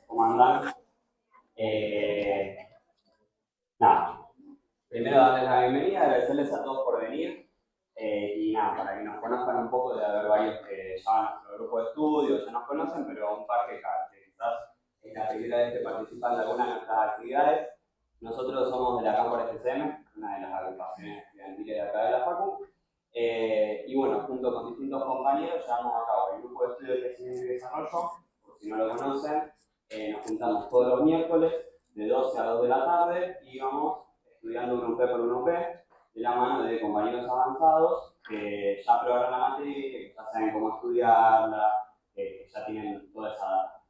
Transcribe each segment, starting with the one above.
¿Cómo andan? Nada, primero darles la bienvenida, agradecerles a todos por venir y nada, para que nos conozcan un poco, de haber varios que ya van a nuestro grupo de estudio, ya nos conocen, pero un par que quizás es la primera vez que participan de alguna de nuestras actividades. Nosotros somos de la Cámpora FCM, una de las agrupaciones estudiantiles de acá de la Facu, y bueno, junto con distintos compañeros llevamos a cabo el grupo de estudio de crecimiento y desarrollo. Por si no lo conocen, nos juntamos todos los miércoles de 12 a 2 de la tarde y vamos estudiando un UP por un UP de la mano de compañeros avanzados que ya aprobaron la materia, que ya saben cómo estudiarla, que ya tienen toda esa data.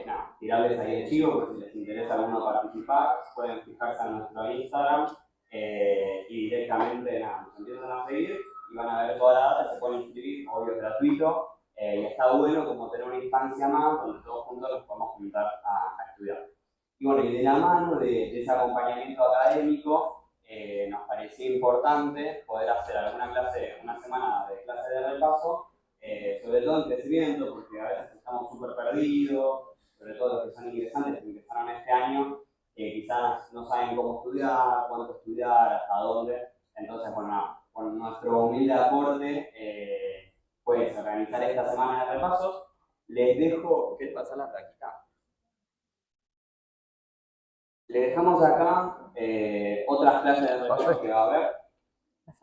Nada, tirarles ahí el chivo, por si les interesa alguno participar, pueden fijarse en nuestro Instagram y directamente nada, nos empiezan a seguir y van a ver toda la data, se pueden inscribir, obvio es gratuito, y está bueno como tener una instancia más donde todos juntos nos podemos juntar a estudiar. Y bueno, y de la mano de ese acompañamiento académico, nos parecía importante poder hacer alguna clase, una semana de clase de repaso, sobre todo en crecimiento, porque a veces estamos súper perdidos, sobre todo los que son ingresantes, que empezaron este año, quizás no saben cómo estudiar, cuánto estudiar, hasta dónde. Entonces, bueno, nada, con nuestro humilde aporte, puedes organizar esta semana de repasos. Les dejo, ¿qué pasa la práctica? Le dejamos acá otras clases de repasos que va a haber.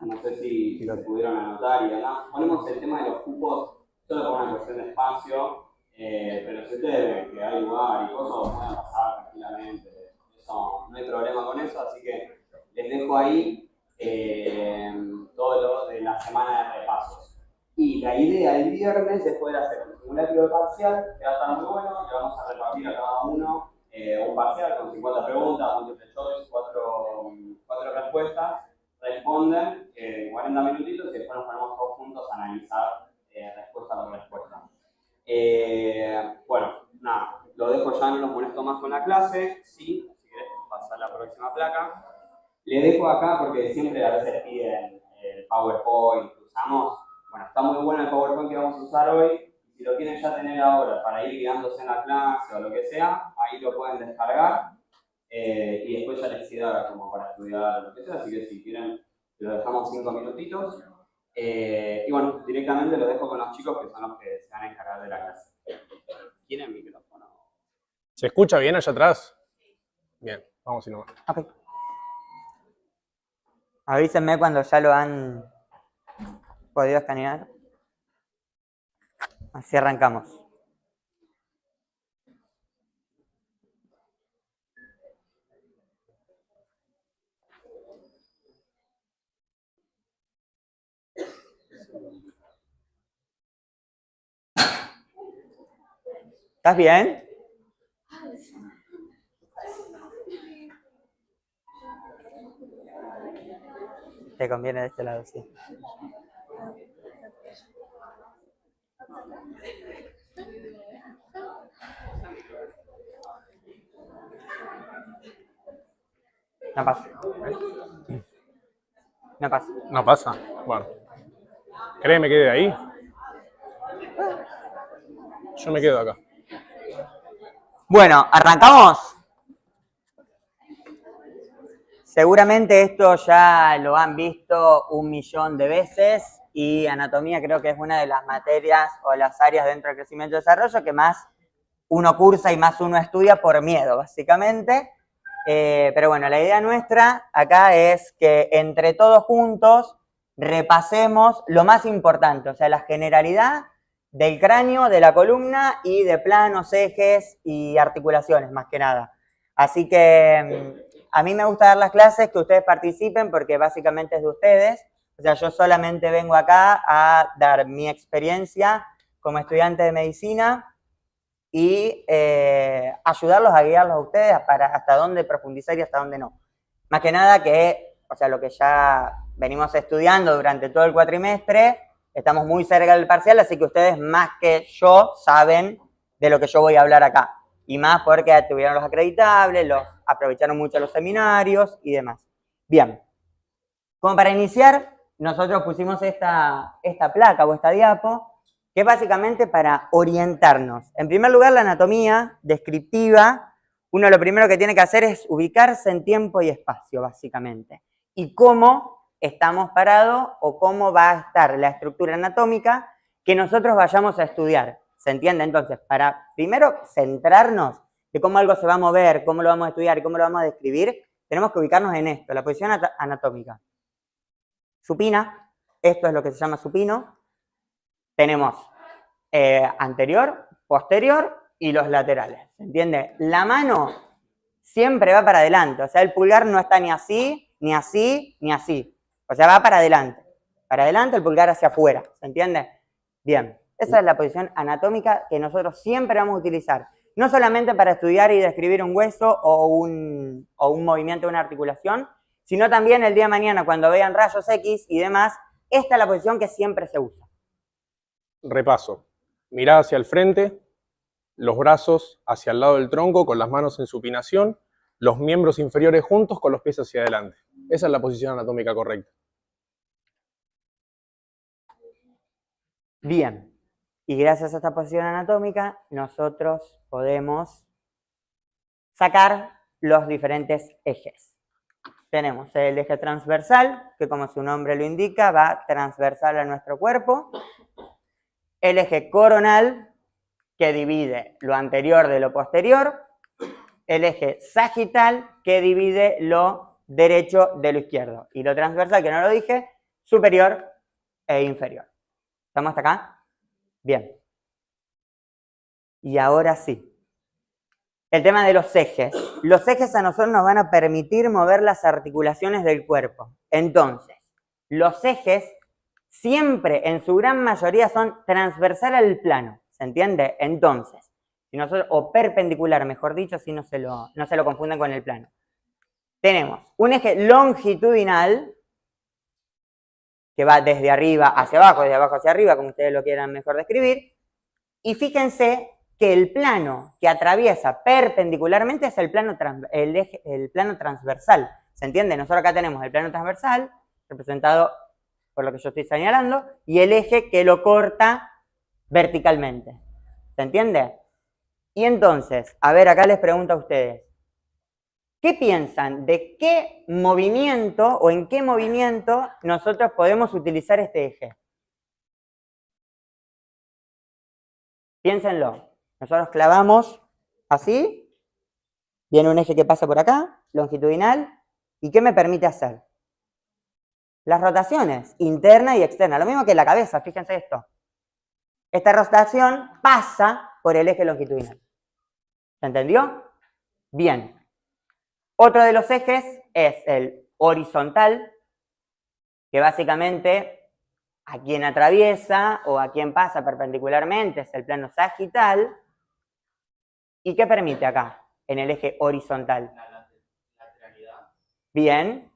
No sé si se pudieron anotar y demás. Ponemos el tema de los cupos solo por una cuestión de espacio, pero si ustedes ven que hay lugar y cosas, pueden pasar tranquilamente. Eso, no hay problema con eso, así que les dejo ahí todo lo de la semana de repasos. Y la idea el viernes es poder hacer un simulacro de parcial, que va a estar muy bueno, que vamos a repartir a cada uno un parcial con 50 preguntas, multiple choice, 4 respuestas. Responden 40 minutitos y después nos ponemos todos juntos a analizar respuesta por respuesta. Bueno, nada, lo dejo ya, no los molesto más con la clase. Sí, si querés pasar la próxima placa. Le dejo acá porque siempre a veces piden el PowerPoint que usamos. Bueno, está muy bueno el PowerPoint que vamos a usar hoy. Si lo quieren ya tener ahora para ir guiándose en la clase o lo que sea, ahí lo pueden descargar. Y después ya les queda como para estudiar lo que sea, así que si quieren, lo dejamos 5 minutitos. Y bueno, directamente lo dejo con los chicos que son los que se van a encargar de la clase. ¿Quieren micrófono? ¿Se escucha bien allá atrás? Bien, vamos y no. Okay. Avísenme cuando ya lo han podido escanear. Así arrancamos. ¿Estás bien? Te conviene de este lado, sí. No pasa. No pasa. ¿No pasa? Bueno. ¿Querés que me quede ahí? Yo me quedo acá. Bueno, ¿arrancamos? Seguramente esto ya lo han visto 1.000.000 de veces y anatomía creo que es una de las materias o las áreas dentro del crecimiento y desarrollo que más uno cursa y más uno estudia por miedo, básicamente. Pero bueno, la idea nuestra acá es que entre todos juntos repasemos lo más importante, o sea, la generalidad del cráneo, de la columna y de planos, ejes y articulaciones, más que nada. Así que a mí me gusta dar las clases, que ustedes participen porque básicamente es de ustedes. O sea, yo solamente vengo acá a dar mi experiencia como estudiante de medicina y ayudarlos a guiarlos a ustedes para hasta dónde profundizar y hasta dónde no. Más que nada que, o sea, lo que ya venimos estudiando durante todo el cuatrimestre, estamos muy cerca del parcial, así que ustedes más que yo saben de lo que yo voy a hablar acá. Y más porque tuvieron los acreditables, aprovecharon mucho los seminarios y demás. Bien, como para iniciar, nosotros pusimos esta placa o esta diapo, que es básicamente para orientarnos. En primer lugar, la anatomía descriptiva, uno lo primero que tiene que hacer es ubicarse en tiempo y espacio, básicamente. Y cómo estamos parados o cómo va a estar la estructura anatómica que nosotros vayamos a estudiar. ¿Se entiende? Entonces, para primero centrarnos de cómo algo se va a mover, cómo lo vamos a estudiar y cómo lo vamos a describir, tenemos que ubicarnos en esto, la posición anatómica. Supina, esto es lo que se llama supino. Tenemos anterior, posterior y los laterales. ¿Se entiende? La mano siempre va para adelante. O sea, el pulgar no está ni así, ni así, ni así. O sea, va para adelante. Para adelante, el pulgar hacia afuera. ¿Se entiende? Bien. Esa es la posición anatómica que nosotros siempre vamos a utilizar. No solamente para estudiar y describir un hueso o un movimiento de una articulación, sino también el día de mañana cuando vean rayos X y demás, esta es la posición que siempre se usa. Repaso. Mirada hacia el frente, los brazos hacia el lado del tronco con las manos en supinación, los miembros inferiores juntos con los pies hacia adelante. Esa es la posición anatómica correcta. Bien. Y gracias a esta posición anatómica, nosotros podemos sacar los diferentes ejes. Tenemos el eje transversal, que como su nombre lo indica, va transversal a nuestro cuerpo. El eje coronal, que divide lo anterior de lo posterior. El eje sagital, que divide lo derecho de lo izquierdo. Y lo transversal, que no lo dije, superior e inferior. ¿Estamos hasta acá? Bien. Y ahora sí. El tema de los ejes. Los ejes a nosotros nos van a permitir mover las articulaciones del cuerpo. Entonces, los ejes siempre, en su gran mayoría, son transversal al plano. ¿Se entiende? Entonces, si nosotros, o perpendicular, mejor dicho, si no se lo confunden con el plano. Tenemos un eje longitudinal, que va desde arriba hacia abajo, desde abajo hacia arriba, como ustedes lo quieran mejor describir. Y fíjense que el plano que atraviesa perpendicularmente es el plano transversal. ¿Se entiende? Nosotros acá tenemos el plano transversal, representado por lo que yo estoy señalando, y el eje que lo corta verticalmente. ¿Se entiende? Y entonces, a ver, acá les pregunto a ustedes, ¿qué piensan de qué movimiento o en qué movimiento nosotros podemos utilizar este eje? Piénsenlo. Nosotros clavamos así, viene un eje que pasa por acá, longitudinal, ¿y qué me permite hacer? Las rotaciones, interna y externa, lo mismo que la cabeza, fíjense esto. Esta rotación pasa por el eje longitudinal. ¿Se entendió? Bien. Otro de los ejes es el horizontal, que básicamente a quien atraviesa o a quien pasa perpendicularmente es el plano sagital. ¿Y qué permite acá, en el eje horizontal? La lateralidad. Bien.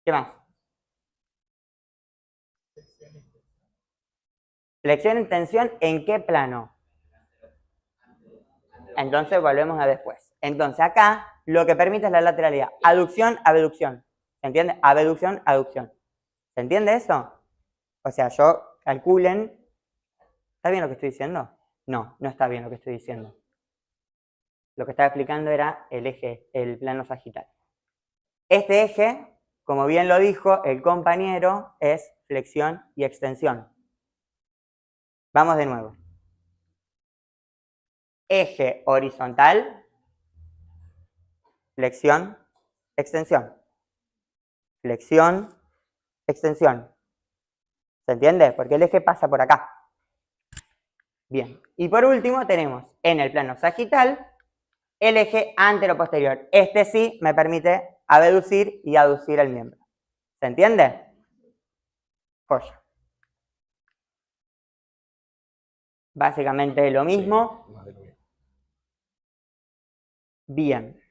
¿Qué más? Flexión y tensión, ¿en qué plano? Entonces volvemos a después. Entonces acá lo que permite es la lateralidad. Aducción, abducción. ¿Se entiende? Abducción, aducción. ¿Se entiende eso? O sea, calculen. ¿Está bien lo que estoy diciendo? No, no está bien lo que estoy diciendo. Lo que estaba explicando era el eje, el plano sagital. Este eje, como bien lo dijo el compañero, es flexión y extensión. Vamos de nuevo. Eje horizontal, flexión, extensión. Flexión, extensión. ¿Se entiende? Porque el eje pasa por acá. Bien. Y por último tenemos en el plano sagital el eje antero-posterior. Este sí me permite abducir y aducir el miembro. ¿Se entiende? Joya. Básicamente lo mismo. Sí, más de lo mismo. Bien.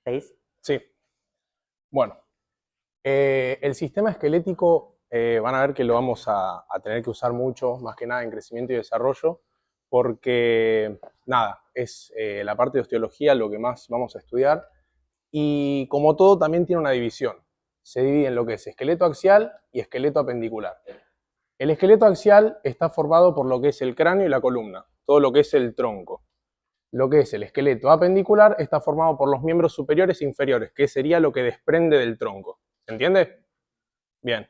¿Seis? Sí. Bueno, el sistema esquelético van a ver que lo vamos a tener que usar mucho, más que nada en crecimiento y desarrollo, porque nada, es la parte de osteología lo que más vamos a estudiar y como todo también tiene una división. se divide en lo que es esqueleto axial y esqueleto apendicular. El esqueleto axial está formado por lo que es el cráneo y la columna, todo lo que es el tronco. Lo que es el esqueleto apendicular está formado por los miembros superiores e inferiores, que sería lo que desprende del tronco. ¿Se entiende? Bien.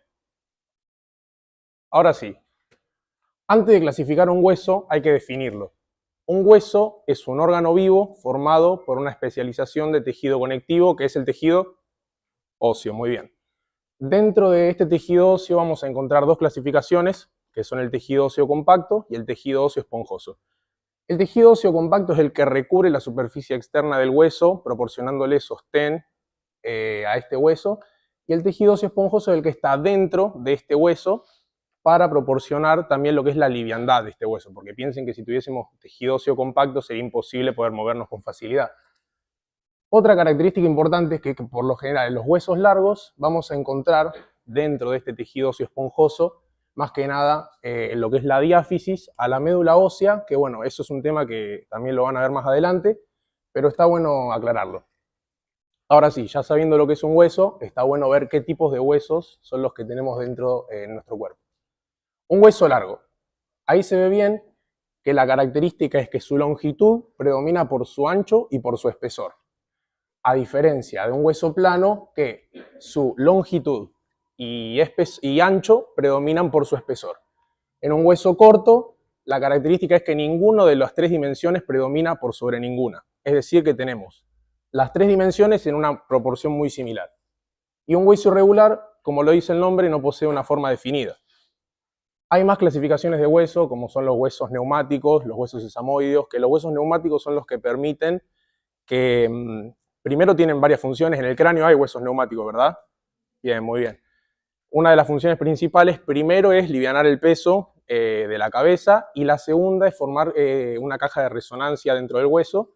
Ahora sí, antes de clasificar un hueso hay que definirlo. Un hueso es un órgano vivo formado por una especialización de tejido conectivo, que es el tejido óseo. Muy bien. Dentro de este tejido óseo vamos a encontrar dos clasificaciones, que son el tejido óseo compacto y el tejido óseo esponjoso. El tejido óseo compacto es el que recubre la superficie externa del hueso, proporcionándole sostén a este hueso, y el tejido óseo esponjoso es el que está dentro de este hueso para proporcionar también lo que es la liviandad de este hueso, porque piensen que si tuviésemos tejido óseo compacto sería imposible poder movernos con facilidad. Otra característica importante es que por lo general en los huesos largos vamos a encontrar dentro de este tejido óseo esponjoso más que nada en lo que es la diáfisis a la médula ósea, que bueno, eso es un tema que también lo van a ver más adelante, pero está bueno aclararlo. Ahora sí, ya sabiendo lo que es un hueso, está bueno ver qué tipos de huesos son los que tenemos dentro de nuestro cuerpo. Un hueso largo. Ahí se ve bien que la característica es que su longitud predomina por su ancho y por su espesor. A diferencia de un hueso plano que su longitud y ancho predominan por su espesor. En un hueso corto, la característica es que ninguno de las tres dimensiones predomina por sobre ninguna. Es decir, que tenemos las tres dimensiones en una proporción muy similar. Y un hueso irregular, como lo dice el nombre, no posee una forma definida. Hay más clasificaciones de hueso, como son los huesos neumáticos, los huesos sesamoideos, que los huesos neumáticos son los que permiten que, primero tienen varias funciones. En el cráneo hay huesos neumáticos, ¿verdad? Bien, muy bien. Una de las funciones principales, primero, es livianar el peso de la cabeza, y la segunda es formar una caja de resonancia dentro del hueso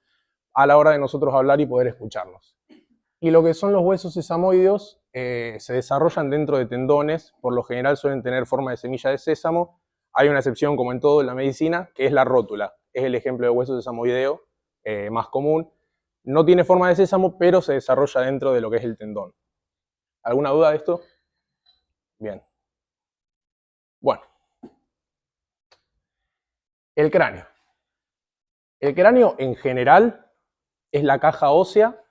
a la hora de nosotros hablar y poder escucharnos. Y lo que son los huesos sesamoideos se desarrollan dentro de tendones, por lo general suelen tener forma de semilla de sésamo. Hay una excepción, como en todo en la medicina, que es la rótula. Es el ejemplo de hueso sesamoideo más común. No tiene forma de sésamo, pero se desarrolla dentro de lo que es el tendón. ¿Alguna duda de esto? Bien. Bueno. El cráneo. El cráneo en general es la caja ósea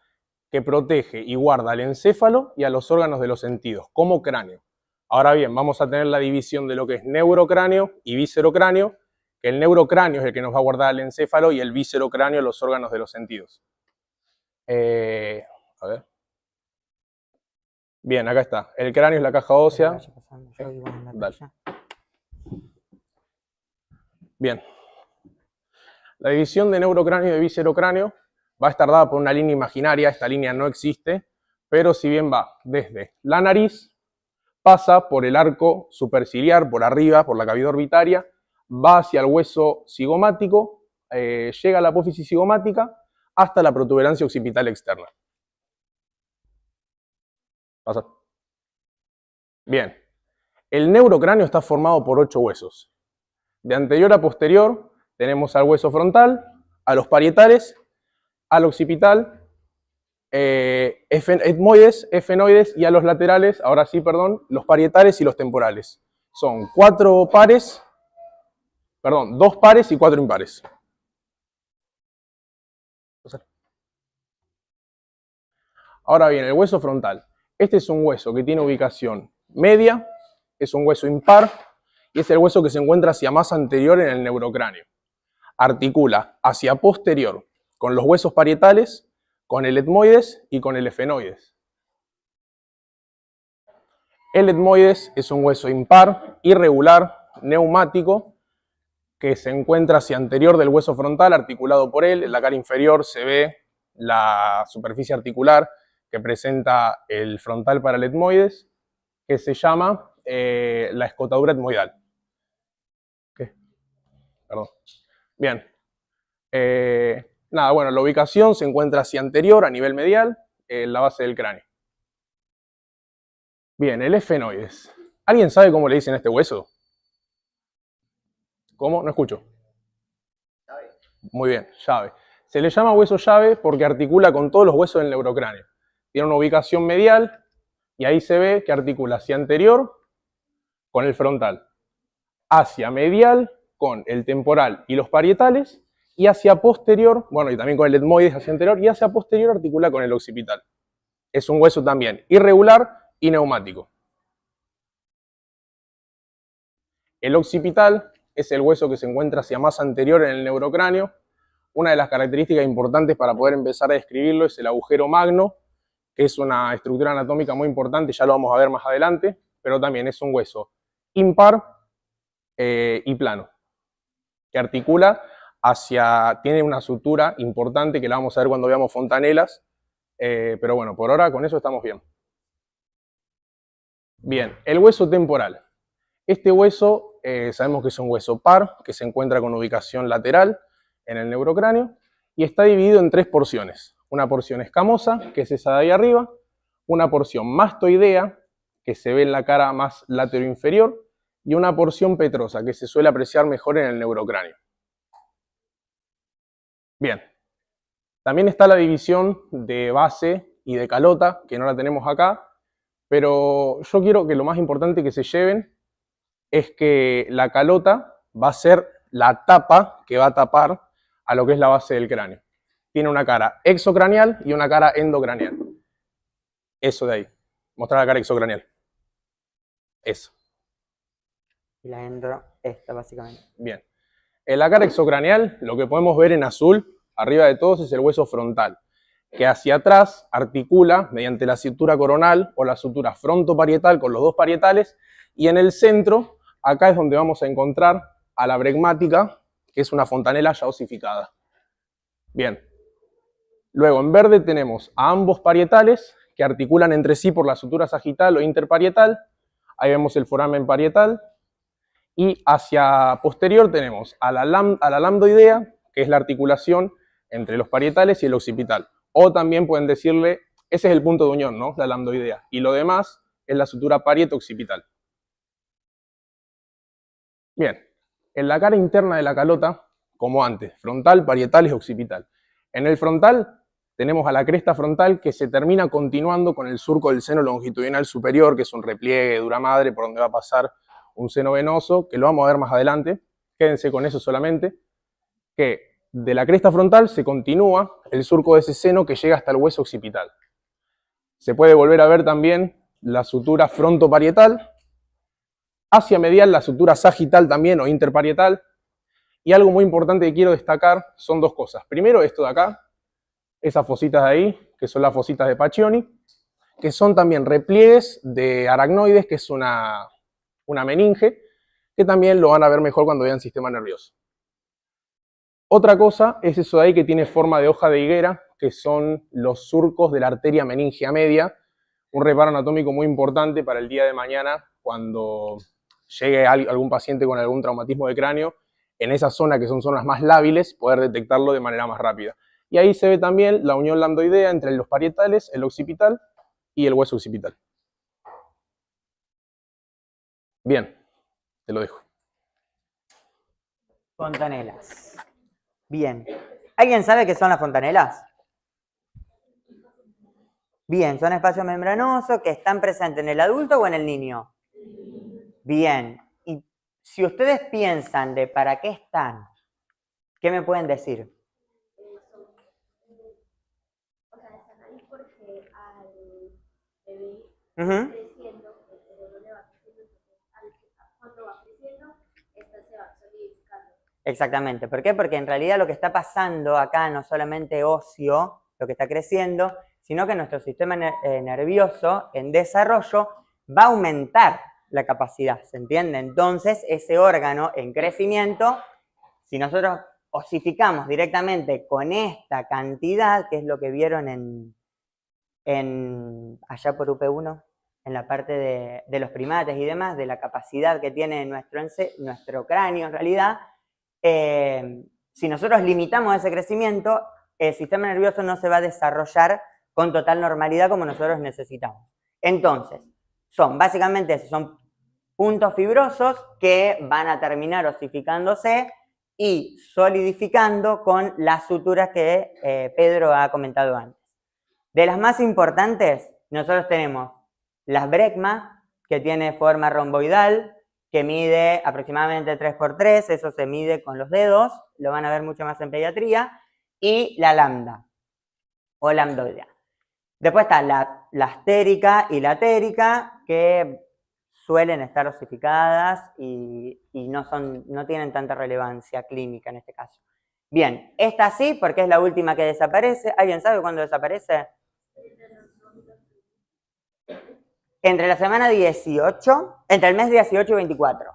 que protege y guarda al encéfalo y a los órganos de los sentidos, como cráneo. Ahora bien, vamos a tener la división de lo que es neurocráneo y viscerocráneo, que el neurocráneo es el que nos va a guardar al encéfalo y el viscerocráneo los órganos de los sentidos. A ver. Bien, acá está. El cráneo es la caja ósea. Dale. Bien. La división de neurocráneo y de viscerocráneo va a estar dada por una línea imaginaria. Esta línea no existe, pero si bien va desde la nariz, pasa por el arco superciliar, por arriba, por la cavidad orbitaria, va hacia el hueso cigomático, llega a la apófisis cigomática hasta la protuberancia occipital externa. Pasa. Bien. El neurocráneo está formado por 8 huesos. De anterior a posterior tenemos al hueso frontal, a los parietales, al occipital, etmoides, efenoides, y a los laterales, ahora sí, perdón, los parietales y los temporales. Son 2 pares y 4 impares. Ahora bien, el hueso frontal. Este es un hueso que tiene ubicación media, es un hueso impar, y es el hueso que se encuentra hacia más anterior en el neurocráneo. Articula hacia posterior con los huesos parietales, con el etmoides y con el efenoides. El etmoides es un hueso impar, irregular, neumático, que se encuentra hacia anterior del hueso frontal, articulado por él. En la cara inferior se ve la superficie articular que presenta el frontal para el etmoides, que se llama la escotadura etmoidal. ¿Qué? Perdón. Bien. Nada, bueno, la ubicación se encuentra hacia anterior, a nivel medial, en la base del cráneo. Bien, el efenoides. ¿Alguien sabe cómo le dicen a este hueso? ¿Cómo? No escucho. Llave. Muy bien, llave. Se le llama hueso llave porque articula con todos los huesos del neurocráneo. Tiene una ubicación medial, Y ahí se ve que articula hacia anterior con el frontal, hacia medial con el temporal y los parietales, y hacia posterior, bueno, y también con el etmoides hacia anterior, y hacia posterior articula con el occipital. Es un hueso también irregular y neumático. El occipital es el hueso que se encuentra hacia más anterior en el neurocráneo. Una de las características importantes para poder empezar a describirlo es el agujero magno, que es una estructura anatómica muy importante, ya lo vamos a ver más adelante, pero también es un hueso impar y plano, que articula hacia, tiene una sutura importante que la vamos a ver cuando veamos fontanelas, pero bueno, por ahora con eso estamos bien. Bien, el hueso temporal. Este hueso sabemos que es un hueso par, que se encuentra con ubicación lateral en el neurocráneo, y está dividido en 3 porciones. Una porción escamosa, que es esa de ahí arriba, una porción mastoidea, que se ve en la cara más lateroinferior, y una porción petrosa, que se suele apreciar mejor en el neurocráneo. Bien, también está la división de base y de calota, que no la tenemos acá, pero yo quiero que lo más importante que se lleven es que la calota va a ser la tapa que va a tapar a lo que es la base del cráneo. Tiene una cara exocranial y una cara endocranial. Eso de ahí. Mostrar la cara exocranial. Eso. Y la endo, esta básicamente. Bien. En la cara exocranial, lo que podemos ver en azul, arriba de todos, es el hueso frontal, que hacia atrás articula mediante la sutura coronal o la sutura frontoparietal con los dos parietales, y en el centro, acá es donde vamos a encontrar a la bregmática, que es una fontanela ya osificada. Bien. Luego, en verde tenemos a ambos parietales, que articulan entre sí por la sutura sagital o interparietal. Ahí vemos el foramen parietal. Y hacia posterior tenemos a la lambdoidea, que es la articulación entre los parietales y el occipital. O también pueden decirle, ese es el punto de unión, ¿no? La lambdoidea. Y lo demás es la sutura parieto-occipital. Bien, en la cara interna de la calota, como antes, frontal, parietal y occipital. En el frontal tenemos a la cresta frontal que se termina continuando con el surco del seno longitudinal superior, que es un repliegue de dura madre por donde va a pasar un seno venoso, que lo vamos a ver más adelante. Quédense con eso solamente, que de la cresta frontal se continúa el surco de ese seno que llega hasta el hueso occipital. Se puede volver a ver también la sutura frontoparietal, hacia medial la sutura sagital también o interparietal, y algo muy importante que quiero destacar son 2 cosas. Primero, esto de acá, esas fositas de ahí, que son las fositas de Pacchioni, que son también repliegues de aracnoides, que es una meninge, que también lo van a ver mejor cuando vean sistema nervioso. Otra cosa es eso de ahí que tiene forma de hoja de higuera, que son los surcos de la arteria meningea media, un reparo anatómico muy importante para el día de mañana cuando llegue algún paciente con algún traumatismo de cráneo, en esa zona que son zonas más lábiles, poder detectarlo de manera más rápida. Y ahí se ve también la unión lambdoidea entre los parietales, el occipital y el hueso occipital. Bien, te lo dejo. Fontanelas. Bien. ¿Alguien sabe qué son las fontanelas? Bien, son espacios membranosos que están presentes en el adulto o en el niño. Bien. Y si ustedes piensan de para qué están, ¿qué me pueden decir? O sea, están ahí porque al bebé Ujú. creciendo, el cerebro le va creciendo, cuando va creciendo, esta se va solidificando. Exactamente. ¿Por qué? Porque en realidad lo que está pasando acá no solamente óseo, lo que está creciendo, sino que nuestro sistema nervioso en desarrollo va a aumentar la capacidad, ¿se entiende? Entonces, ese órgano en crecimiento, si nosotros osificamos directamente con esta cantidad, que es lo que vieron allá por UP1, en la parte de los primates y demás, de la capacidad que tiene nuestro cráneo en realidad, si nosotros limitamos ese crecimiento, el sistema nervioso no se va a desarrollar con total normalidad como nosotros necesitamos. Entonces, básicamente son puntos fibrosos que van a terminar osificándose y solidificando con las suturas que Pedro ha comentado antes. De las más importantes, nosotros tenemos La brecma, que tiene forma romboidal, que mide aproximadamente 3×3, eso se mide con los dedos, lo van a ver mucho más en pediatría, y la lambda, o lambdoidea. Después está la astérica y la térica, que suelen estar osificadas y no tienen tanta relevancia clínica en este caso. Bien, esta sí, porque es la última que desaparece. ¿Alguien sabe cuándo desaparece? Entre la semana 18, entre el mes 18 y 24.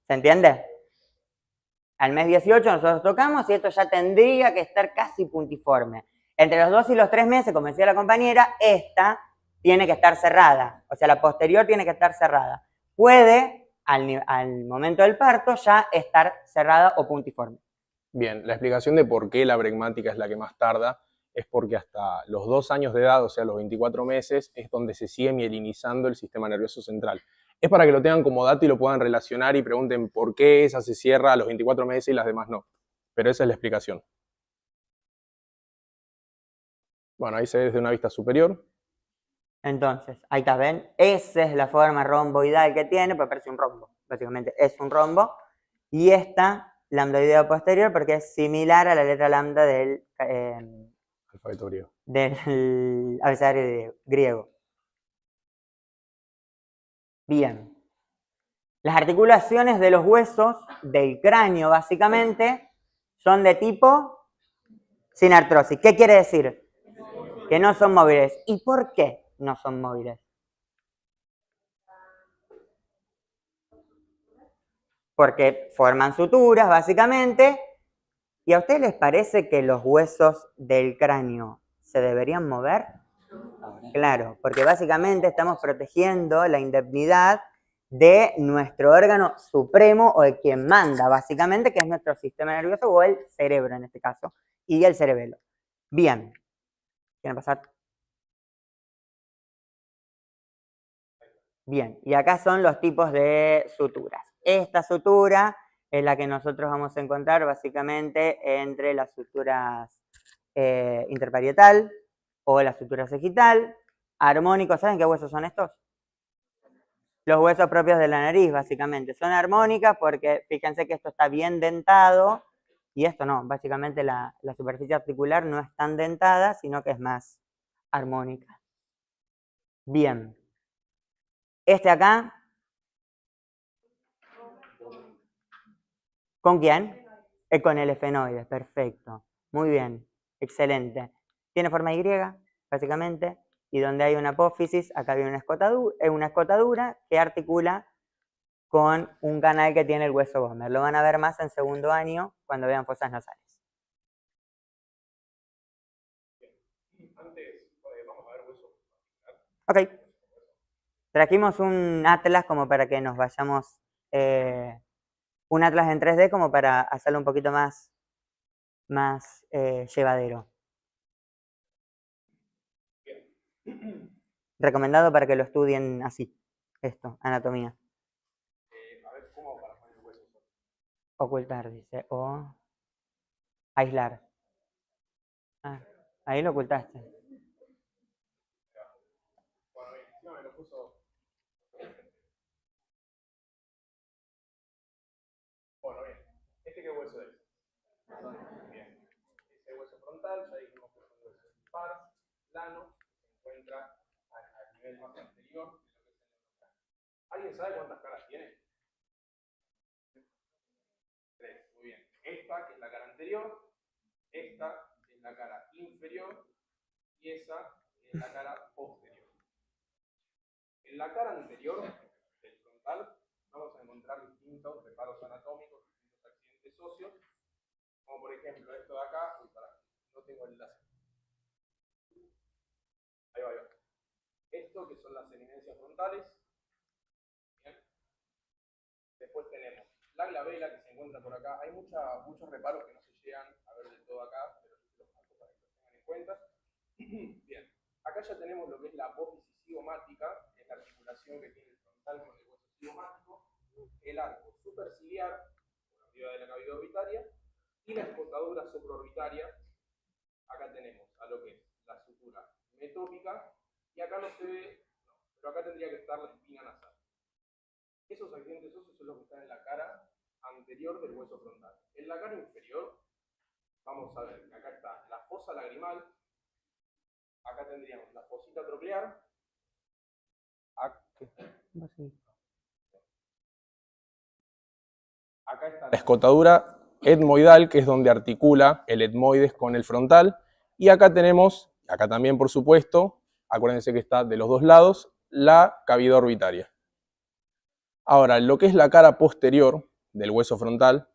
¿Se entiende? Al mes 18 nosotros tocamos y esto ya tendría que estar casi puntiforme. Entre los 2 y los 3 meses, como decía la compañera, esta tiene que estar cerrada. O sea, la posterior tiene que estar cerrada. Puede, al momento del parto, ya estar cerrada o puntiforme. Bien, la explicación de por qué la bregmática es la que más tarda es porque hasta los 2 años de edad, o sea, los 24 meses, es donde se sigue mielinizando el sistema nervioso central. Es para que lo tengan como dato y lo puedan relacionar y pregunten por qué esa se cierra a los 24 meses y las demás no. Pero esa es la explicación. Bueno, ahí se ve desde una vista superior. Entonces, ahí está, ¿ven? Esa es la forma romboidal que tiene, pues parece un rombo. Básicamente es un rombo. Y esta, lambdoidea posterior, porque es similar a la letra lambda del Alfabeto griego. Del abecedario griego. Bien. Las articulaciones de los huesos del cráneo, básicamente, son de tipo sin artrosis. ¿Qué quiere decir? Que no son móviles. ¿Y por qué no son móviles? Porque forman suturas, básicamente. ¿Y a ustedes les parece que los huesos del cráneo se deberían mover? Claro, porque básicamente estamos protegiendo la indemnidad de nuestro órgano supremo o de quien manda, básicamente, que es nuestro sistema nervioso o el cerebro en este caso, y el cerebelo. Bien. ¿Quieren pasar? Bien, y acá son los tipos de suturas. Esta sutura es la que nosotros vamos a encontrar básicamente entre las suturas interparietal o la sutura sagital, armónicos. ¿Saben qué huesos son estos? Los huesos propios de la nariz, básicamente. Son armónicas porque fíjense que esto está bien dentado y esto no. Básicamente la superficie articular no es tan dentada, sino que es más armónica. Bien. Este acá. ¿Con quién? Con el efenoide, perfecto. Muy bien, excelente. Tiene forma Y, básicamente, y donde hay una apófisis, acá hay una escotadura que articula con un canal que tiene el hueso Gomer. Lo van a ver más en segundo año cuando vean fosas nasales. Antes, vamos a ver hueso. Ok. Trajimos un atlas como para que nos vayamos... un atlas en 3D como para hacerlo un poquito más llevadero. Recomendado para que lo estudien así, esto, anatomía. A ver, ¿cómo para poner el hueso? Ocultar, dice, o aislar. Ah, ahí lo ocultaste. Bueno, bien, no, me lo puso. Bueno, bien. ¿Este qué hueso es? Bien. Ese hueso frontal, ya dijimos que es un hueso dispar, plano, se encuentra al nivel más anterior de lo que es el neurocráneo. ¿Alguien sabe cuántas caras tiene? 3, muy bien. Esta, que es la cara anterior, esta es la cara inferior y esa es la cara posterior. En la cara anterior del frontal vamos a encontrar distintos reparos anatómicos, distintos accidentes óseos, como por ejemplo esto de acá. Uy, pará, no tengo el láser. Ahí va, ahí va. Esto que son las eminencias frontales. Bien. Después tenemos la glabela que se encuentra por acá. Hay muchos reparos que no se llegan a ver del todo acá, pero yo los marco para que los tengan en cuenta. Bien, acá ya tenemos lo que es la apófisis cigomática, que es la articulación que tiene el frontal con el hueso cigomático, el arco superciliar, por arriba de la cavidad orbitaria, y la escotadura supraorbitaria. Acá tenemos a lo que es la sutura metópica, y acá no se ve, no, pero acá tendría que estar la espina nasal. Esos accidentes óseos son los que están en la cara anterior del hueso frontal. En la cara inferior, vamos a ver que acá está la fosa lagrimal, acá tendríamos la fosita troclear, acá está la escotadura etmoidal, que es donde articula el etmoides con el frontal, y acá tenemos, acá también por supuesto, acuérdense que está de los dos lados, la cavidad orbitaria. Ahora, lo que es la cara posterior del hueso frontal,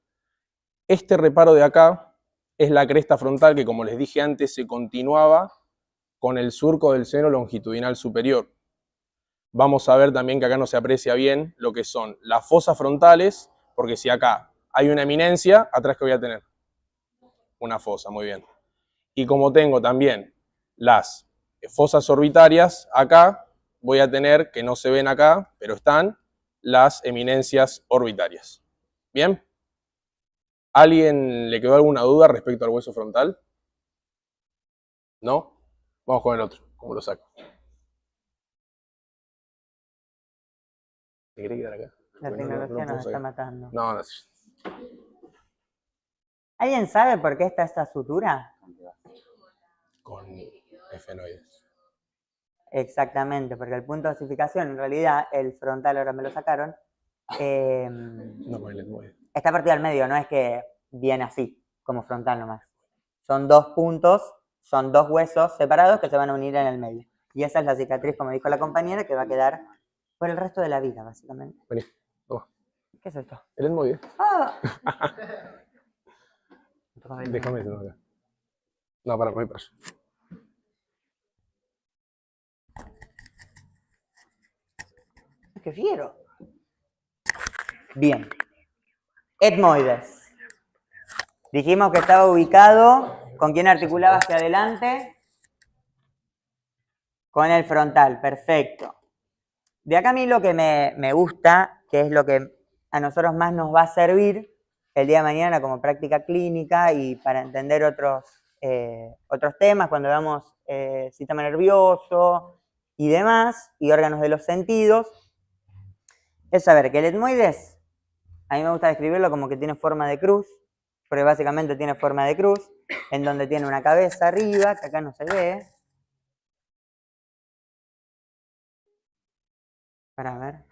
este reparo de acá es la cresta frontal que, como les dije antes, se continuaba con el surco del seno longitudinal superior. Vamos a ver también que acá no se aprecia bien lo que son las fosas frontales, porque si acá hay una eminencia, atrás que voy a tener una fosa, muy bien. Y como tengo también las fosas orbitarias, acá voy a tener, que no se ven acá, pero están, las eminencias orbitarias. ¿Bien? ¿Alguien le quedó alguna duda respecto al hueso frontal? ¿No? Vamos con el otro, ¿cómo lo saco? ¿Te querés quedar acá? La tecnología nos está matando. No. ¿Alguien sabe por qué está esta sutura? Con efenoides. Exactamente, porque el punto de osificación, en realidad, el frontal, ahora me lo sacaron, No con el etmoide. está partido al medio, no es que viene así, como frontal nomás. Son dos puntos, son dos huesos separados que se van a unir en el medio. Y esa es la cicatriz, como dijo la compañera, que va a quedar por el resto de la vida, básicamente. Vení, toma. ¿Qué es esto? El etmoide. ¡Ah! Déjame eso acá. No, para, voy para allá. ¡Qué fiero! Bien. Etmoides. Dijimos que estaba ubicado, ¿con quién articulaba hacia adelante? Con el frontal, perfecto. De acá a mí lo que me gusta, que es lo que a nosotros más nos va a servir el día de mañana como práctica clínica y para entender otros temas, cuando veamos sistema nervioso y demás, y órganos de los sentidos, es saber que el etmoides, a mí me gusta describirlo como que tiene forma de cruz, porque básicamente tiene forma de cruz, en donde tiene una cabeza arriba, que acá no se ve. Para ver.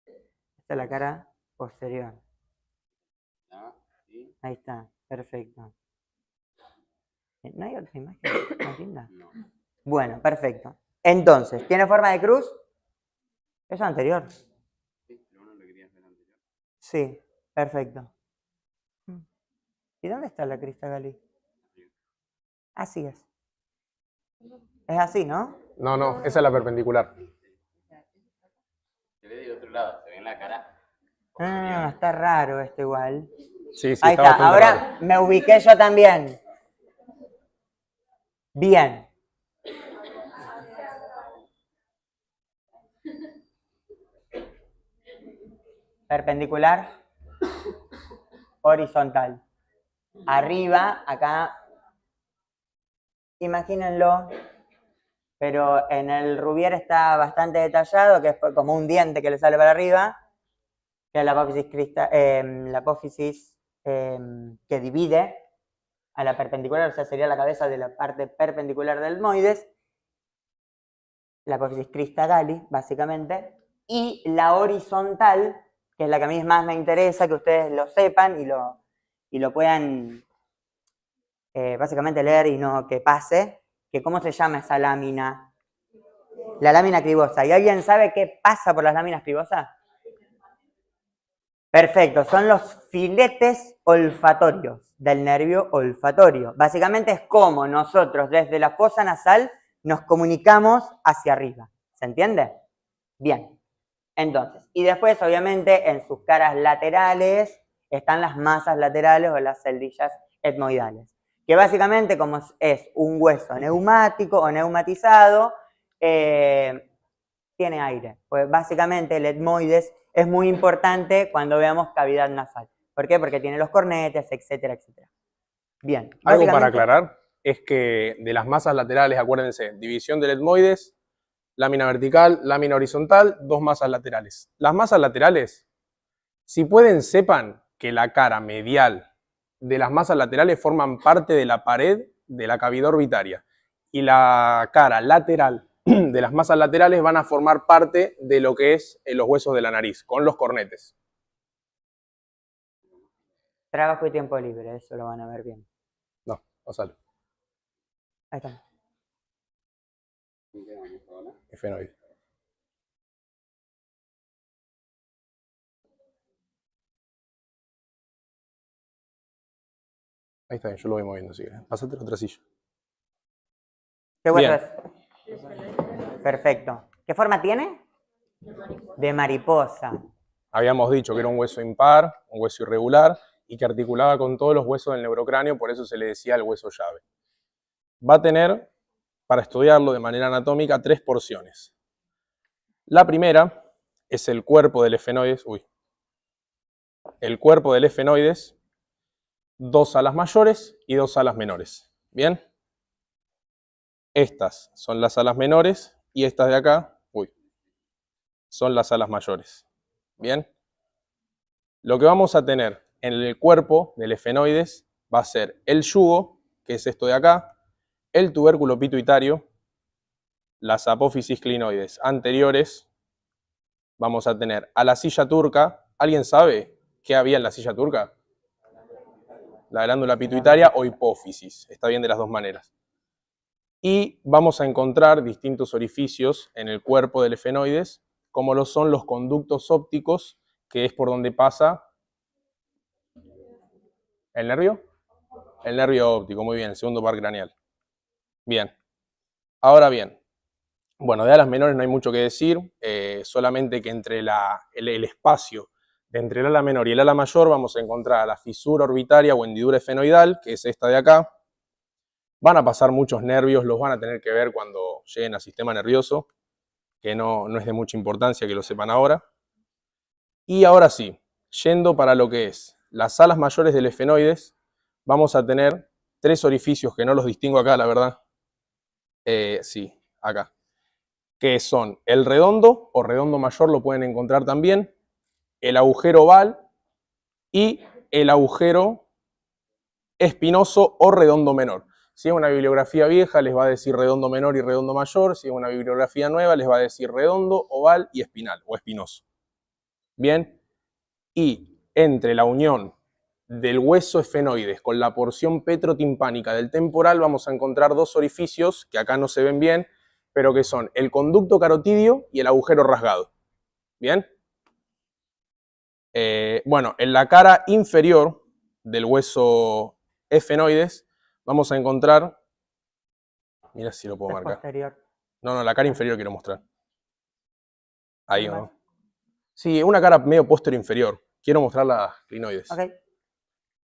Esta es la cara posterior. Ahí está, perfecto. ¿No hay otra imagen más linda? No. Bueno, perfecto. Entonces, ¿tiene forma de cruz? Eso anterior. Sí, pero uno lo querías ver anterior. Sí, perfecto. ¿Y dónde está la crista Gali? Así es. Es así, ¿no? No, esa es la perpendicular. Se ve del otro lado, se ve en la cara. Ah, está raro esto igual. Sí, Ahí está, ahora raro. me ubiqué yo también. Bien. Perpendicular, horizontal. Arriba, acá, imagínenlo, pero en el Rubier está bastante detallado, que es como un diente que le sale para arriba, que es la apófisis que divide a la perpendicular, o sea, sería la cabeza de la parte perpendicular del etmoides, la apófisis crista Gali, básicamente, y la horizontal, que es la que a mí más me interesa, que ustedes lo sepan y lo puedan básicamente leer y no que pase, que cómo se llama esa lámina. La lámina cribosa. ¿Y alguien sabe qué pasa por las láminas cribosas? Perfecto, son los filetes olfatorios del nervio olfatorio. Básicamente es como nosotros desde la fosa nasal nos comunicamos hacia arriba. ¿Se entiende? Bien. Entonces, y después obviamente en sus caras laterales están las masas laterales o las celdillas etmoidales, que básicamente como es un hueso neumático o neumatizado, tiene aire. Pues básicamente el etmoides es muy importante cuando veamos cavidad nasal. ¿Por qué? Porque tiene los cornetes, etcétera, etcétera. Bien. Algo para aclarar es que de las masas laterales, acuérdense, división del etmoides, lámina vertical, lámina horizontal, dos masas laterales. Las masas laterales, si pueden, sepan que la cara medial de las masas laterales forman parte de la pared de la cavidad orbitaria y la cara lateral de las masas laterales van a formar parte de lo que es los huesos de la nariz, con los cornetes. Trabajo y tiempo libre, eso lo van a ver bien. No, pásalo. Ahí está. Efenoide. Ahí está bien, yo lo voy moviendo, así que pasate la otra silla. ¿Qué hueso Bien. es? Perfecto. ¿Qué forma tiene? De mariposa. Habíamos dicho que era un hueso impar, un hueso irregular, y que articulaba con todos los huesos del neurocráneo, por eso se le decía el hueso llave. Va a tener, para estudiarlo de manera anatómica, 3 porciones. La primera es el cuerpo del efenoides, el cuerpo del efenoides, 2 alas mayores y 2 alas menores. ¿Bien? Estas son las alas menores y estas de acá, son las alas mayores. ¿Bien? Lo que vamos a tener en el cuerpo del efenoides va a ser el yugo, que es esto de acá, el tubérculo pituitario, las apófisis clinoides anteriores, vamos a tener a la silla turca. ¿Alguien sabe qué había en la silla turca? La glándula pituitaria o hipófisis, está bien de las dos maneras. Y vamos a encontrar distintos orificios en el cuerpo del efenoides, como lo son los conductos ópticos, que es por donde pasa el nervio. El nervio óptico, muy bien, el segundo par craneal. Bien, ahora bien, bueno, de alas menores no hay mucho que decir, solamente que entre el espacio de entre el ala menor y el ala mayor vamos a encontrar la fisura orbitaria o hendidura efenoidal, que es esta de acá. Van a pasar muchos nervios, los van a tener que ver cuando lleguen al sistema nervioso, que no es de mucha importancia que lo sepan ahora. Y ahora sí, yendo para lo que es las alas mayores del efenoides, vamos a tener 3 orificios que no los distingo acá, la verdad. Sí, acá. Que son el redondo o redondo mayor, lo pueden encontrar también, el agujero oval y el agujero espinoso o redondo menor. Si es una bibliografía vieja, les va a decir redondo menor y redondo mayor. Si es una bibliografía nueva, les va a decir redondo, oval y espinal o espinoso. Bien, y entre la unión del hueso efenoides con la porción petrotimpánica del temporal vamos a encontrar 2 orificios que acá no se ven bien, pero que son el conducto carotidio y el agujero rasgado. ¿Bien? Bueno, en la cara inferior del hueso efenoides vamos a encontrar, mira si lo puedo marcar. Posterior. No, la cara inferior quiero mostrar. Ahí, ¿no? Sí, una cara medio posterior inferior. Quiero mostrar las clinoides. Ok.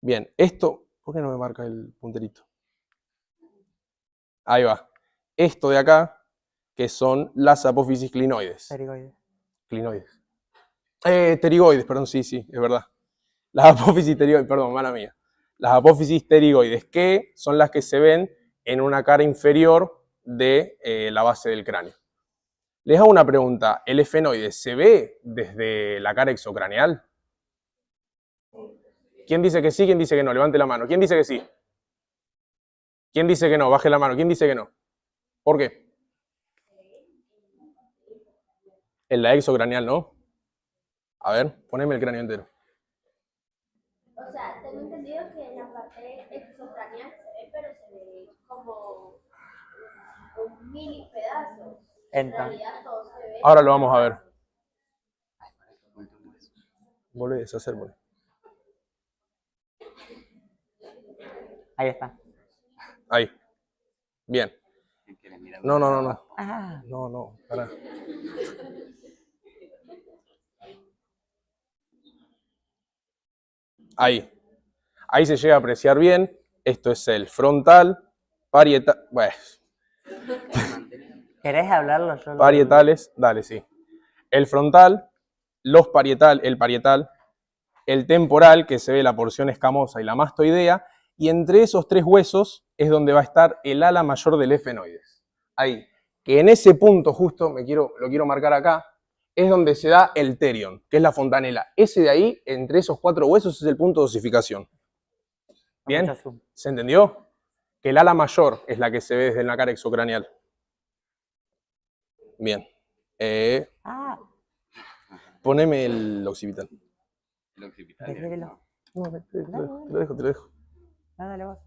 Bien, esto, ¿por qué no me marca el punterito? Ahí va. Esto de acá, que son las apófisis clinoides. Pterigoides. Clinoides. Pterigoides, perdón, sí, es verdad. Las apófisis pterigoides, perdón, mala mía. Las apófisis pterigoides, que son las que se ven en una cara inferior de la base del cráneo. Les hago una pregunta. ¿El efenoide se ve desde la cara exocraneal? ¿Quién dice que sí? ¿Quién dice que no? Levante la mano. ¿Quién dice que sí? ¿Quién dice que no? Baje la mano. ¿Quién dice que no? ¿Por qué? En la exocraneal, ¿no? A ver, poneme el cráneo entero. O sea, tengo entendido que en la parte exocraneal se ve, pero se ve como un mini pedazo. En realidad todo se ve. Ahora lo vamos a ver. Volvé a deshacer, volvé. Ahí está. Ahí. Bien. No. Ah. No, pará. Ahí. Ahí se llega a apreciar bien. Esto es el frontal, parietal. Bueno. ¿Querés hablarlo? Yo lo... Parietales, dale, sí. El frontal, el parietal, el temporal, que se ve la porción escamosa y la mastoidea, y entre esos 3 huesos es donde va a estar el ala mayor del efenoides. Ahí. que en ese punto justo, lo quiero marcar acá, es donde se da el terion, que es la fontanela. Ese de ahí, entre esos 4 huesos, es el punto de osificación. ¿Bien? ¿Se entendió? Que el ala mayor es la que se ve desde la cara exocranial. Bien. Poneme el occipital. El occipital. No, te lo dejo. Dale vos.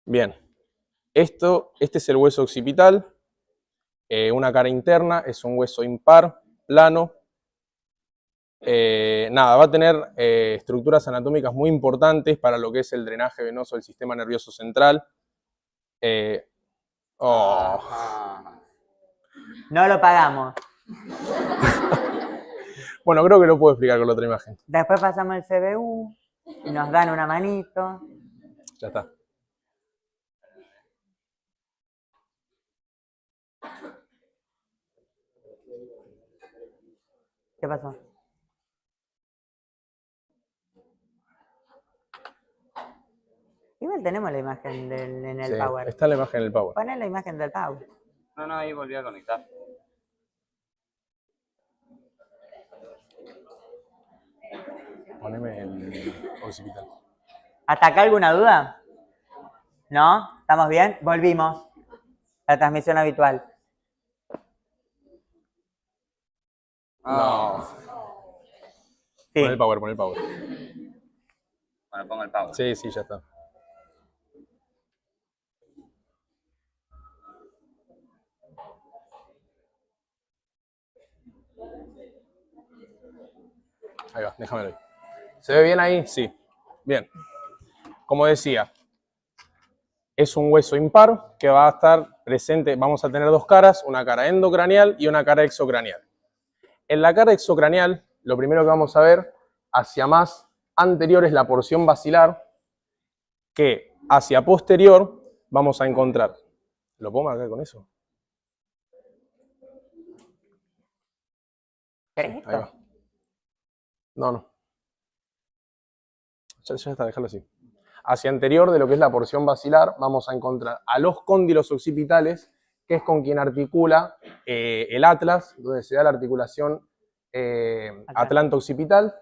Bien. Este es el hueso occipital. Una cara interna, es un hueso impar, plano. Nada, va a tener estructuras anatómicas muy importantes para lo que es el drenaje venoso del sistema nervioso central. No lo pagamos. Bueno, creo que lo puedo explicar con la otra imagen. Después pasamos el CBU y nos dan una manito. Ya está. ¿Qué pasó? Igual tenemos la imagen en el Power. Está la imagen en el Power. Poné la imagen del Power. No, ahí volví a conectar. Poneme el occipital. ¿Hasta acá alguna duda? ¿No? ¿Estamos bien? Volvimos. La transmisión habitual. No. Sí. Pon el Power. Bueno, pongo el Power. Sí, ya está. Ahí va, déjamelo ahí. ¿Se ve bien ahí? Sí. Bien. Como decía, es un hueso impar que va a estar presente. Vamos a tener 2 caras, una cara endocranial y una cara exocranial. En la cara exocranial, lo primero que vamos a ver, hacia más anterior es la porción basilar, que hacia posterior vamos a encontrar. ¿Lo puedo marcar con eso? ¿Querés Ahí va. No. Ya está, déjalo así. Hacia anterior de lo que es la porción basilar, vamos a encontrar a los cóndilos occipitales, que es con quien articula el atlas, donde se da la articulación atlanto-occipital.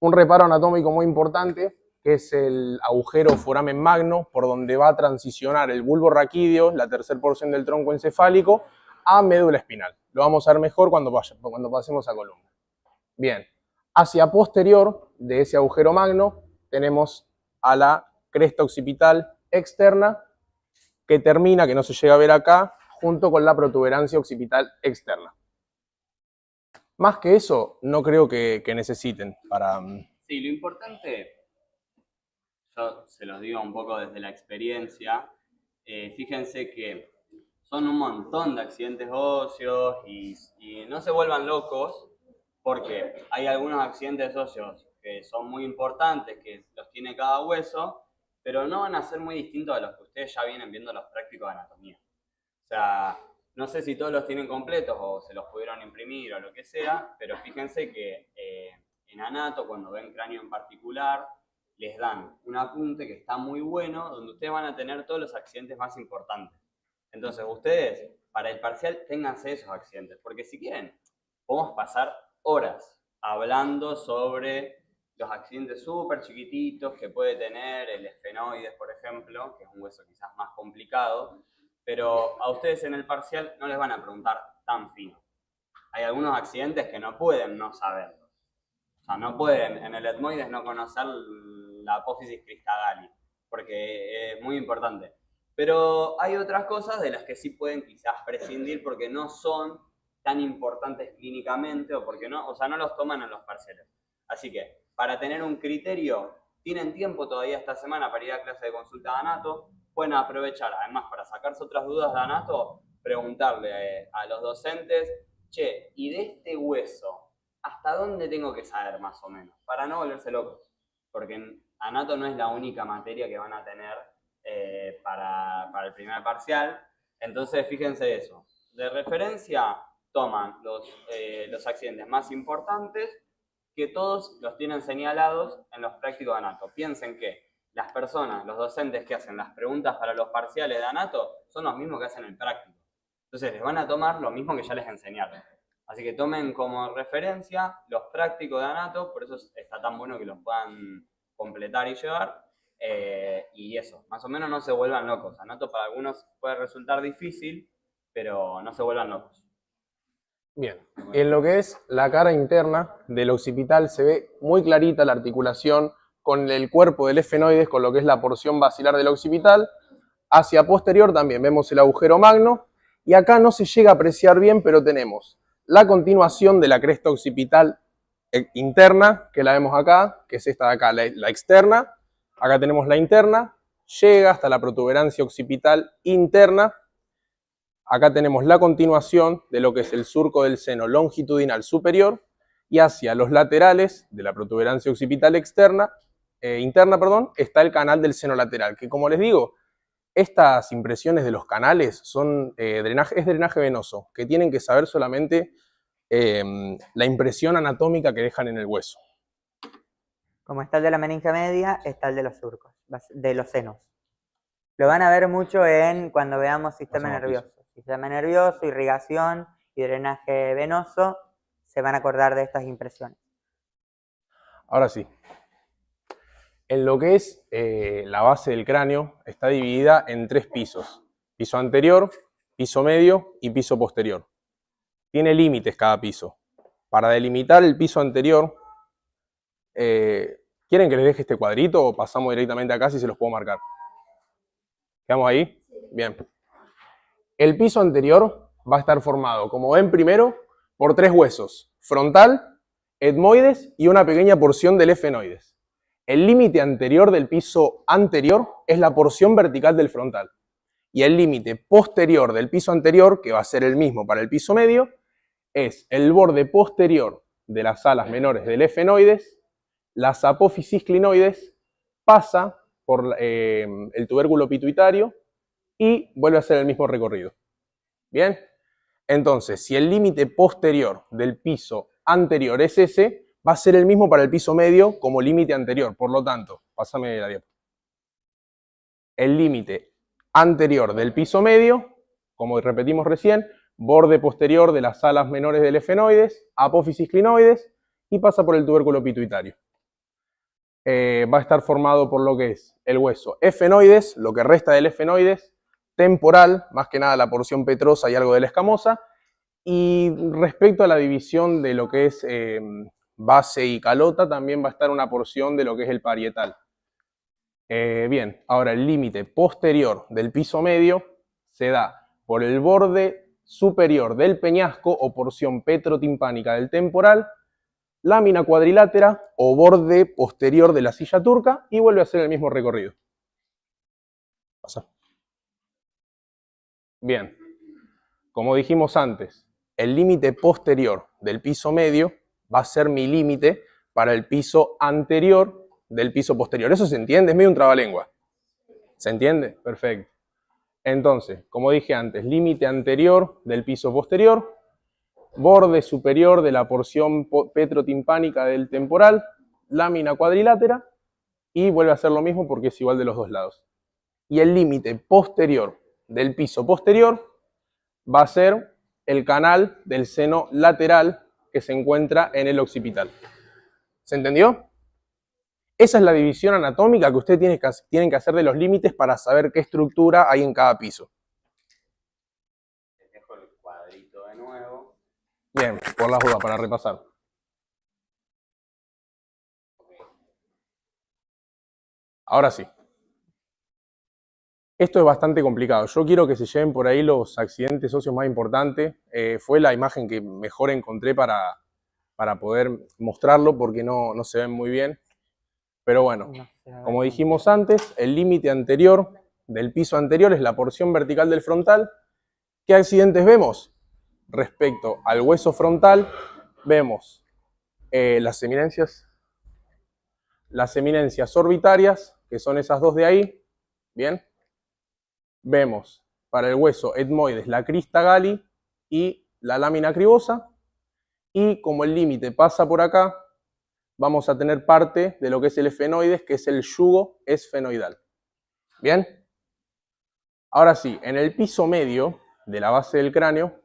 Un reparo anatómico muy importante, que es el agujero foramen magno, por donde va a transicionar el bulbo raquídeo, la tercera porción del tronco encefálico, a médula espinal. Lo vamos a ver mejor cuando pasemos a columna. Bien, hacia posterior de ese agujero magno tenemos a la cresta occipital externa, que termina, que no se llega a ver acá, junto con la protuberancia occipital externa. Más que eso, no creo que necesiten para... Sí, lo importante, yo se los digo un poco desde la experiencia, fíjense que son un montón de accidentes óseos y no se vuelvan locos, porque hay algunos accidentes óseos que son muy importantes, que los tiene cada hueso, pero no van a ser muy distintos a los que ustedes ya vienen viendo los prácticos de anatomía. O sea, no sé si todos los tienen completos o se los pudieron imprimir o lo que sea, pero fíjense que en anato, cuando ven cráneo en particular, les dan un apunte que está muy bueno, donde ustedes van a tener todos los accidentes más importantes. Entonces, ustedes, para el parcial, ténganse esos accidentes, porque si quieren, podemos pasar horas hablando sobre los accidentes súper chiquititos que puede tener el esfenoides, por ejemplo, que es un hueso quizás más complicado, pero a ustedes en el parcial no les van a preguntar tan fino. Hay algunos accidentes que no pueden no saberlo. O sea, no pueden en el etmoides no conocer la apófisis cristagali, porque es muy importante. Pero hay otras cosas de las que sí pueden quizás prescindir porque no son tan importantes clínicamente o porque no, o sea, no los toman en los parciales. Así que, para tener un criterio, tienen tiempo todavía esta semana para ir a clase de consulta de anato, pueden aprovechar, además, para sacarse otras dudas de anato, preguntarle a los docentes, che, ¿y de este hueso, hasta dónde tengo que saber más o menos? Para no volverse locos, porque anato no es la única materia que van a tener para el primer parcial. Entonces, fíjense eso. De referencia, toman los accidentes más importantes, que todos los tienen señalados en los prácticos de anato. Piensen que las personas, los docentes que hacen las preguntas para los parciales de anato, son los mismos que hacen el práctico. Entonces les van a tomar lo mismo que ya les enseñaron. Así que tomen como referencia los prácticos de anato, por eso está tan bueno que los puedan completar y llevar. Y eso, más o menos no se vuelvan locos. Anato para algunos puede resultar difícil, pero no se vuelvan locos. Bien, en lo que es la cara interna del occipital se ve muy clarita la articulación con el cuerpo del efenoides, con lo que es la porción basilar del occipital. Hacia posterior también vemos el agujero magno, y acá no se llega a apreciar bien, pero tenemos la continuación de la cresta occipital interna, que la vemos acá, que es esta de acá, la externa. Acá tenemos la interna, llega hasta la protuberancia occipital interna. Acá tenemos la continuación de lo que es el surco del seno longitudinal superior, y hacia los laterales de la protuberancia occipital interna, está el canal del seno lateral, que como les digo, estas impresiones de los canales son drenaje venoso, que tienen que saber solamente la impresión anatómica que dejan en el hueso. Como está el de la meninge media, está el de los surcos, de los senos. Lo van a ver mucho cuando veamos sistema nervioso. Sistema nervioso, irrigación y drenaje venoso, se van a acordar de estas impresiones. Ahora sí. En lo que es la base del cráneo, está dividida en 3 pisos. Piso anterior, piso medio y piso posterior. Tiene límites cada piso. Para delimitar el piso anterior, ¿quieren que les deje este cuadrito o pasamos directamente acá si se los puedo marcar? ¿Quedamos ahí? Bien. El piso anterior va a estar formado, como ven primero, por 3 huesos: frontal, etmoides y una pequeña porción del efenoides. El límite anterior del piso anterior es la porción vertical del frontal. Y el límite posterior del piso anterior, que va a ser el mismo para el piso medio, es el borde posterior de las alas menores del efenoides, las apófisis clinoides, pasa por el tubérculo pituitario y vuelve a hacer el mismo recorrido. ¿Bien? Entonces, si el límite posterior del piso anterior es ese, va a ser el mismo para el piso medio como límite anterior. Por lo tanto, pásame la diapositiva. El límite anterior del piso medio, como repetimos recién, borde posterior de las alas menores del efenoides, apófisis clinoides, y pasa por el tubérculo pituitario. Va a estar formado por lo que es el hueso efenoides, lo que resta del efenoides, temporal, más que nada la porción petrosa y algo de la escamosa, y respecto a la división de lo que es base y calota, también va a estar una porción de lo que es el parietal. Bien, ahora el límite posterior del piso medio se da por el borde superior del peñasco o porción petrotimpánica del temporal, lámina cuadrilátera o borde posterior de la silla turca, y vuelve a hacer el mismo recorrido. Pasa. Bien, como dijimos antes, el límite posterior del piso medio va a ser mi límite para el piso anterior del piso posterior. ¿Eso se entiende? Es medio un trabalengua. ¿Se entiende? Perfecto. Entonces, como dije antes, límite anterior del piso posterior, borde superior de la porción petrotimpánica del temporal, lámina cuadrilátera, y vuelve a hacer lo mismo porque es igual de los dos lados. Y el límite posterior del piso posterior va a ser el canal del seno lateral que se encuentra en el occipital. ¿Se entendió? Esa es la división anatómica que ustedes tienen que hacer de los límites para saber qué estructura hay en cada piso. Les dejo el cuadrito de nuevo. Bien, por las dudas, para repasar. Ahora sí. Esto es bastante complicado. Yo quiero que se lleven por ahí los accidentes óseos más importantes. Fue la imagen que mejor encontré para poder mostrarlo porque no se ven muy bien. Pero bueno, como dijimos antes, el límite anterior del piso anterior es la porción vertical del frontal. ¿Qué accidentes vemos? Respecto al hueso frontal, vemos las eminencias orbitarias, que son esas dos de ahí. Bien. Vemos para el hueso etmoides la crista gali y la lámina cribosa. Y como el límite pasa por acá, vamos a tener parte de lo que es el esfenoides, que es el yugo esfenoidal. ¿Bien? Ahora sí, en el piso medio de la base del cráneo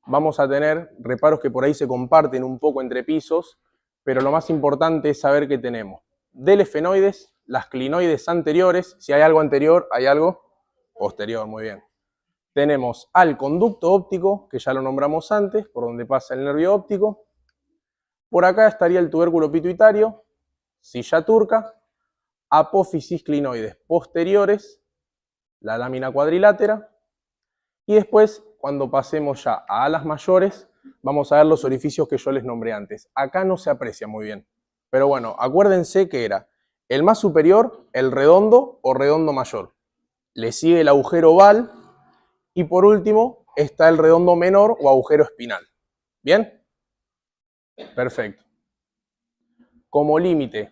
vamos a tener reparos que por ahí se comparten un poco entre pisos, pero lo más importante es saber que tenemos del esfenoides, las clinoides anteriores, si hay algo anterior, hay algo posterior, muy bien. Tenemos al conducto óptico, que ya lo nombramos antes, por donde pasa el nervio óptico. Por acá estaría el tubérculo pituitario, silla turca, apófisis clinoides posteriores, la lámina cuadrilátera, y después, cuando pasemos ya a alas mayores, vamos a ver los orificios que yo les nombré antes. Acá no se aprecia muy bien, pero bueno, acuérdense que era el más superior, el redondo o redondo mayor. Le sigue el agujero oval, y por último está el redondo menor o agujero espinal. ¿Bien? Perfecto. Como límite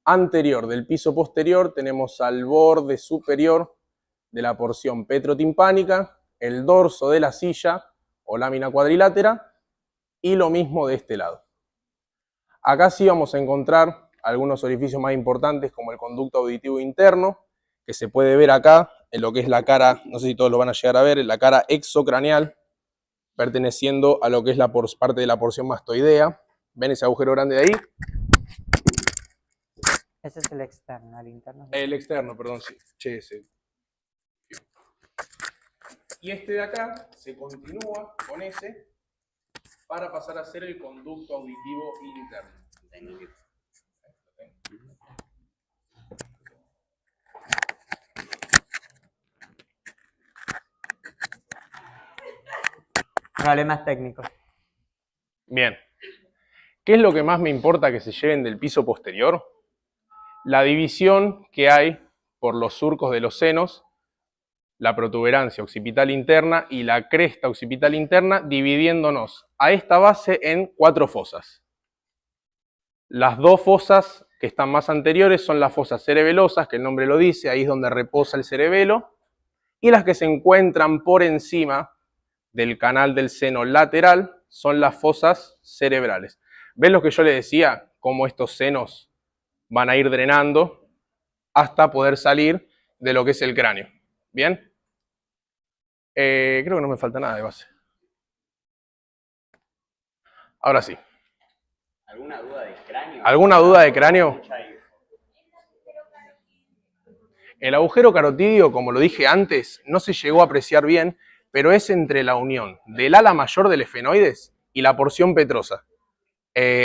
anterior del piso posterior tenemos al borde superior de la porción petrotimpánica, el dorso de la silla o lámina cuadrilátera y lo mismo de este lado. Acá sí vamos a encontrar algunos orificios más importantes como el conducto auditivo interno, que se puede ver acá en lo que es la cara, no sé si todos lo van a llegar a ver, en la cara exocraneal, perteneciendo a lo que es la parte de la porción mastoidea. ¿Ven ese agujero grande de ahí? Ese es el externo, el interno. El externo, perdón, sí. Che, ese. Y este de acá se continúa con ese para pasar a ser el conducto auditivo interno. Problemas técnicos. Bien. ¿Qué es lo que más me importa que se lleven del piso posterior? La división que hay por los surcos de los senos, la protuberancia occipital interna y la cresta occipital interna, dividiéndonos a esta base en 4 fosas. Las 2 fosas que están más anteriores son las fosas cerebelosas, que el nombre lo dice, ahí es donde reposa el cerebelo, y las que se encuentran por encima del canal del seno lateral son las fosas cerebrales. ¿Ven lo que yo les decía? Cómo estos senos van a ir drenando hasta poder salir de lo que es el cráneo. ¿Bien? Creo que no me falta nada de base. Ahora sí. ¿Alguna duda de cráneo? ¿Alguna duda de cráneo? El agujero carotidio, como lo dije antes, no se llegó a apreciar bien, pero es entre la unión del ala mayor del esfenoides y la porción petrosa.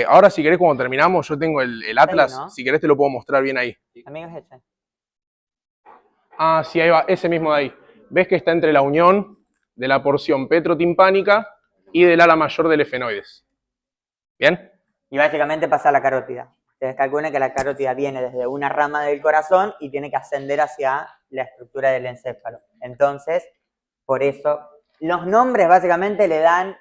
Ahora, si querés, cuando terminamos, yo tengo el atlas, ¿no? si querés te lo puedo mostrar bien ahí. Amigos, ese. Ah, sí, ahí va, ese mismo de ahí. ¿Ves que está entre la unión de la porción petrotimpánica y del ala mayor del esfenoides? ¿Bien? Y básicamente pasa a la carótida. Ustedes calculen que la carótida viene desde una rama del corazón y tiene que ascender hacia la estructura del encéfalo. Entonces, por eso, los nombres básicamente le dan,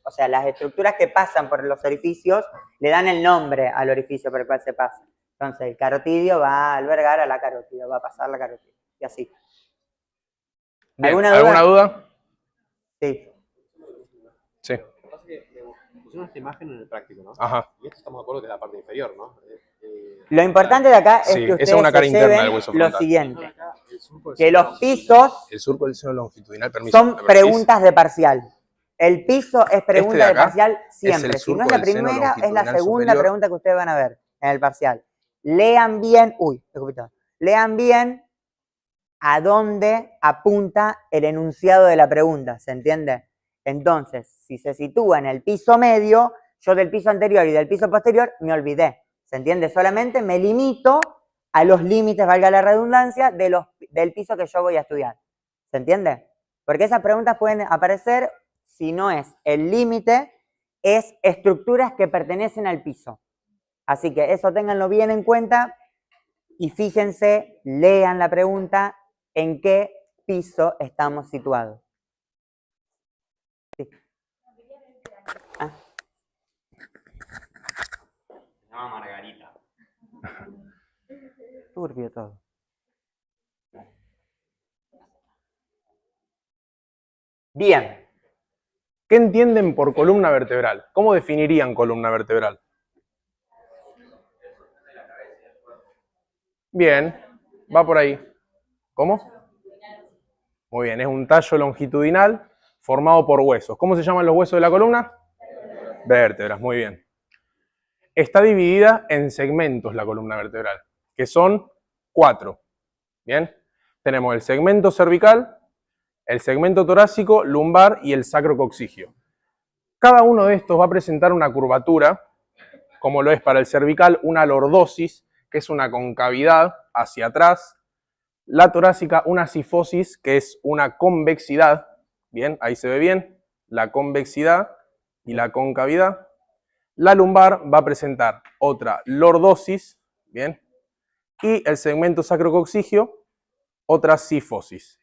o sea, las estructuras que pasan por los orificios le dan el nombre al orificio por el cual se pasa. Entonces, el carotidio va a albergar a la carótida, va a pasar la carótida. Y así. Bien, ¿Alguna ¿alguna duda? Sí. Sí. Pusimos esta imagen en el práctico, ¿no? Ajá. Y esto estamos de acuerdo que es la parte inferior, ¿no? Lo importante de acá es Sí, que esa ustedes es una cara se interna del lleven hueso lo frontal. siguiente. El surco del Que seno los pisos El surco del seno longitudinal, permiso. son ¿me permitís? preguntas de parcial. El piso es pregunta Este de de acá parcial es siempre. el Si no surco es la del seno primera, es la longitudinal segunda superior. pregunta que ustedes van a ver en el parcial. Lean bien, lean bien a dónde apunta el enunciado de la pregunta, ¿se entiende? Entonces, si se sitúa en el piso medio, yo del piso anterior y del piso posterior me olvidé, ¿se entiende? Solamente me limito a los límites, valga la redundancia, del piso que yo voy a estudiar, ¿se entiende? Porque esas preguntas pueden aparecer, si no es el límite, es estructuras que pertenecen al piso. Así que eso ténganlo bien en cuenta y fíjense, lean la pregunta, en qué piso estamos situados. Sí. Ah. Se llama Margarita. Turbio todo. Bien. ¿Qué entienden por columna vertebral? ¿Cómo definirían columna vertebral? Bien, va por ahí. ¿Cómo? Muy bien, es un tallo longitudinal formado por huesos. ¿Cómo se llaman los huesos de la columna? Vértebras, muy bien. Está dividida en segmentos la columna vertebral, que son 4. Bien, tenemos el segmento cervical, el segmento torácico, lumbar y el sacrococcigio. Cada uno de estos va a presentar una curvatura, como lo es para el cervical una lordosis, que es una concavidad hacia atrás. La torácica una sifosis, que es una convexidad. Bien, ahí se ve bien, la convexidad y la concavidad. La lumbar va a presentar otra lordosis, bien, y el segmento sacrococcigio, otra sifosis.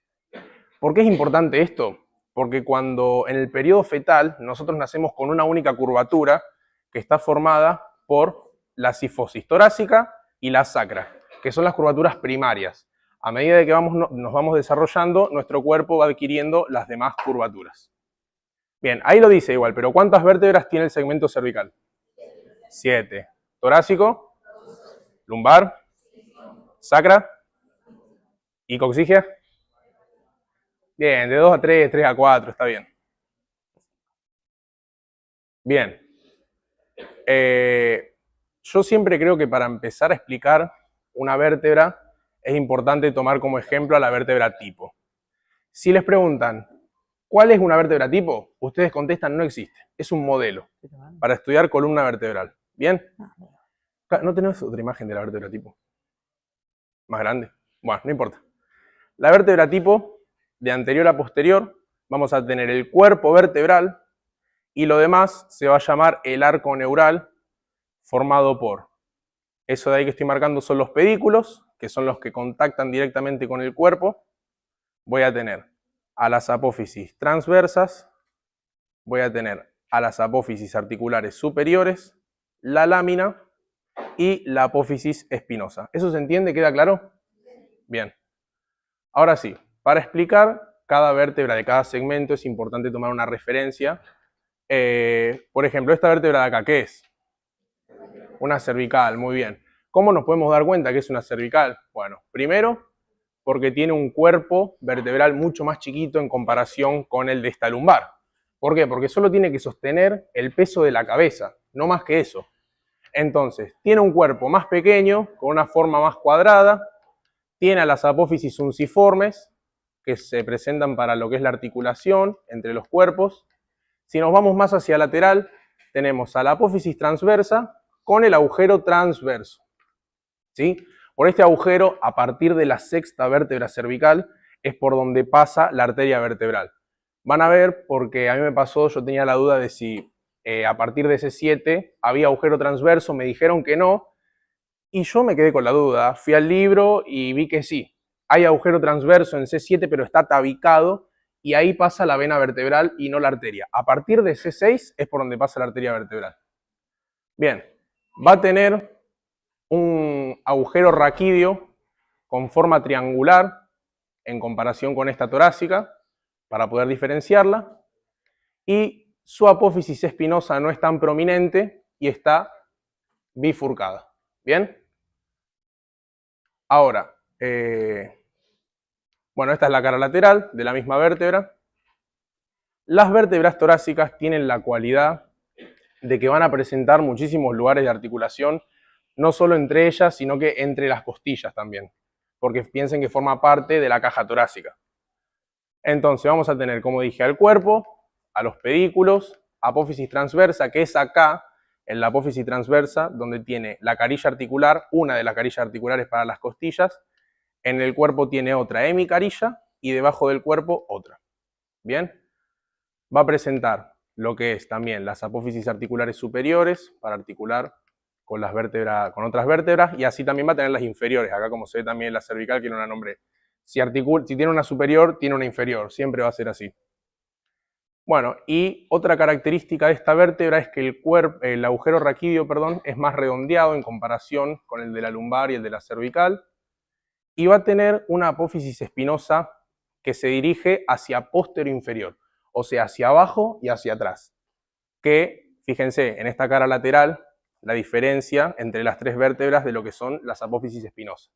¿Por qué es importante esto? Porque cuando en el periodo fetal nosotros nacemos con una única curvatura que está formada por la sifosis torácica y la sacra, que son las curvaturas primarias. A medida de que nos vamos desarrollando, nuestro cuerpo va adquiriendo las demás curvaturas. Bien, ahí lo dice igual, pero ¿cuántas vértebras tiene el segmento cervical? 7. Torácico, lumbar, sacra y coccigia. Bien, de 2 a 3, 3 a 4, está bien. Bien. Yo siempre creo que para empezar a explicar una vértebra es importante tomar como ejemplo a la vértebra tipo. Si les preguntan, ¿cuál es una vértebra tipo? Ustedes contestan, no existe. Es un modelo para estudiar columna vertebral. ¿Bien? ¿No tenés otra imagen de la vértebra tipo? ¿Más grande? Bueno, no importa. La vértebra tipo, de anterior a posterior, vamos a tener el cuerpo vertebral y lo demás se va a llamar el arco neural, formado por, eso de ahí que estoy marcando son los pedículos, que son los que contactan directamente con el cuerpo. Voy a tener a las apófisis transversas, voy a tener a las apófisis articulares superiores, la lámina y la apófisis espinosa. ¿Eso se entiende? ¿Queda claro? Bien. Ahora sí, para explicar cada vértebra de cada segmento es importante tomar una referencia. Por ejemplo, esta vértebra de acá, ¿qué es? Una cervical, muy bien. ¿Cómo nos podemos dar cuenta que es una cervical? Bueno, primero, porque tiene un cuerpo vertebral mucho más chiquito en comparación con el de esta lumbar. ¿Por qué? Porque solo tiene que sostener el peso de la cabeza, no más que eso. Entonces, tiene un cuerpo más pequeño, con una forma más cuadrada, tiene a las apófisis unciformes, que se presentan para lo que es la articulación entre los cuerpos. Si nos vamos más hacia lateral, tenemos a la apófisis transversa con el agujero transverso. ¿Sí? Por este agujero, a partir de la sexta vértebra cervical, es por donde pasa la arteria vertebral. Van a ver, porque a mí me pasó, yo tenía la duda de si a partir de ese 7 había agujero transverso, me dijeron que no, y yo me quedé con la duda. Fui al libro y vi que sí, hay agujero transverso en C7, pero está tabicado, y ahí pasa la vena vertebral y no la arteria. A partir de C6 es por donde pasa la arteria vertebral. Bien, va a tener un agujero raquídeo con forma triangular en comparación con esta torácica, para poder diferenciarla, y su apófisis espinosa no es tan prominente y está bifurcada. ¿Bien? Ahora, bueno, esta es la cara lateral de la misma vértebra. Las vértebras torácicas tienen la cualidad de que van a presentar muchísimos lugares de articulación, no solo entre ellas, sino que entre las costillas también, porque piensen que forma parte de la caja torácica. Entonces vamos a tener, como dije, al cuerpo, a los pedículos, apófisis transversa, que es acá, en la apófisis transversa, donde tiene la carilla articular, una de las carillas articulares para las costillas. En el cuerpo tiene otra hemicarilla y debajo del cuerpo otra. ¿Bien? Va a presentar lo que es también las apófisis articulares superiores para articular con las vértebras, con otras vértebras, y así también va a tener las inferiores, acá como se ve también la cervical, que no la nombré. Si tiene una superior, tiene una inferior, siempre va a ser así. Bueno, y otra característica de esta vértebra es que el agujero raquídeo, es más redondeado en comparación con el de la lumbar y el de la cervical, y va a tener una apófisis espinosa que se dirige hacia posterior inferior, o sea, hacia abajo y hacia atrás. Que, fíjense, en esta cara lateral, la diferencia entre las tres vértebras de lo que son las apófisis espinosas.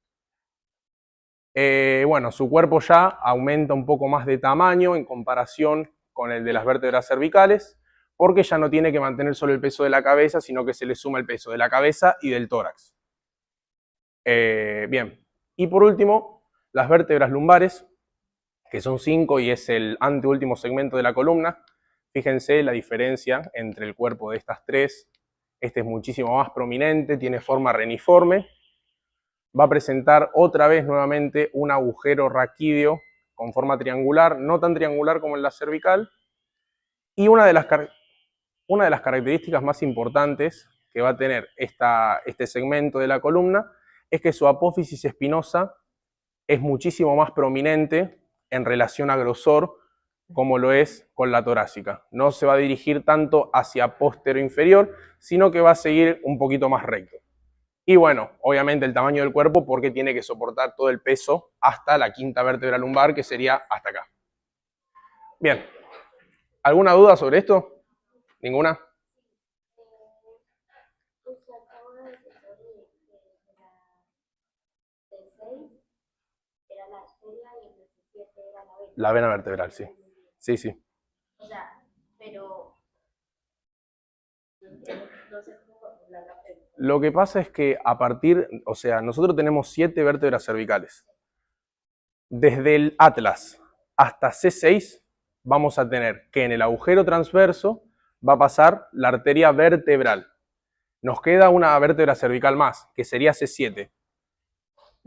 Bueno, su cuerpo ya aumenta un poco más de tamaño en comparación con el de las vértebras cervicales, porque ya no tiene que mantener solo el peso de la cabeza, sino que se le suma el peso de la cabeza y del tórax. Bien, y por último, las vértebras lumbares, que son 5 y es el anteúltimo segmento de la columna. Fíjense la diferencia entre el cuerpo de estas tres. Este es muchísimo más prominente, tiene forma reniforme. Va a presentar otra vez nuevamente un agujero raquídeo con forma triangular, no tan triangular como en la cervical. Y una de las características más importantes que va a tener este segmento de la columna es que su apófisis espinosa es muchísimo más prominente en relación a grosor como lo es con la torácica. No se va a dirigir tanto hacia póstero inferior, sino que va a seguir un poquito más recto. Y bueno, obviamente el tamaño del cuerpo porque tiene que soportar todo el peso hasta la quinta vértebra lumbar, que sería hasta acá. Bien, ¿alguna duda sobre esto? ¿Ninguna? La vena vertebral, sí. Sí, sí. O sea, pero no sé cómo la pregunta. Lo que pasa es que nosotros tenemos 7 vértebras cervicales. Desde el atlas hasta C6 vamos a tener que en el agujero transverso va a pasar la arteria vertebral. Nos queda una vértebra cervical más, que sería C7.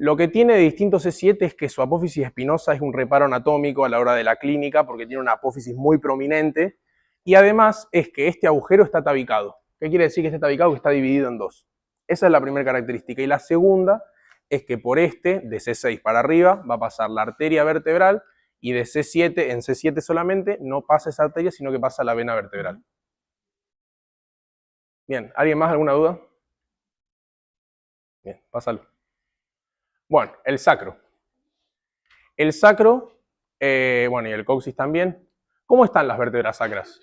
Lo que tiene de distinto C7 es que su apófisis espinosa es un reparo anatómico a la hora de la clínica porque tiene una apófisis muy prominente y además es que este agujero está tabicado. ¿Qué quiere decir que está tabicado? Que está dividido en dos. Esa es la primera característica. Y la segunda es que por de C6 para arriba, va a pasar la arteria vertebral y de C7, en C7 solamente, no pasa esa arteria, sino que pasa la vena vertebral. Bien, ¿alguien más? ¿Alguna duda? Bien, pásalo. Bueno, el sacro. El sacro, bueno, y el coxis también. ¿Cómo están las vértebras sacras?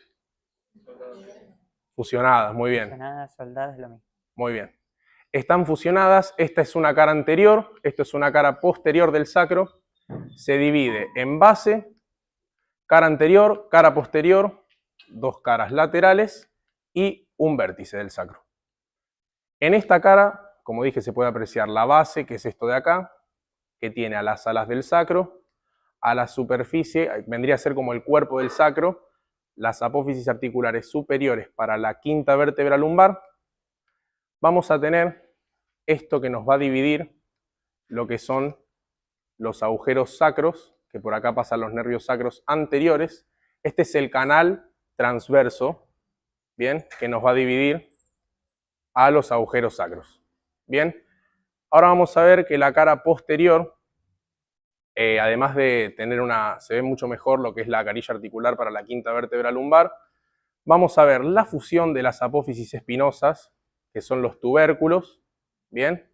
Fusionadas, muy bien. Fusionadas, soldadas, lo mismo. Muy bien. Están fusionadas, esta es una cara anterior, esto es una cara posterior del sacro. Se divide en base, cara anterior, cara posterior, dos caras laterales y un vértice del sacro. En esta cara, como dije, se puede apreciar la base, que es esto de acá, que tiene a las alas del sacro, a la superficie, vendría a ser como el cuerpo del sacro, las apófisis articulares superiores para la quinta vértebra lumbar. Vamos a tener esto que nos va a dividir lo que son los agujeros sacros, que por acá pasan los nervios sacros anteriores. Este es el canal transverso, ¿bien? Que nos va a dividir a los agujeros sacros, ¿bien? Ahora vamos a ver que la cara posterior, además de tener se ve mucho mejor lo que es la carilla articular para la quinta vértebra lumbar, vamos a ver la fusión de las apófisis espinosas, que son los tubérculos, ¿bien?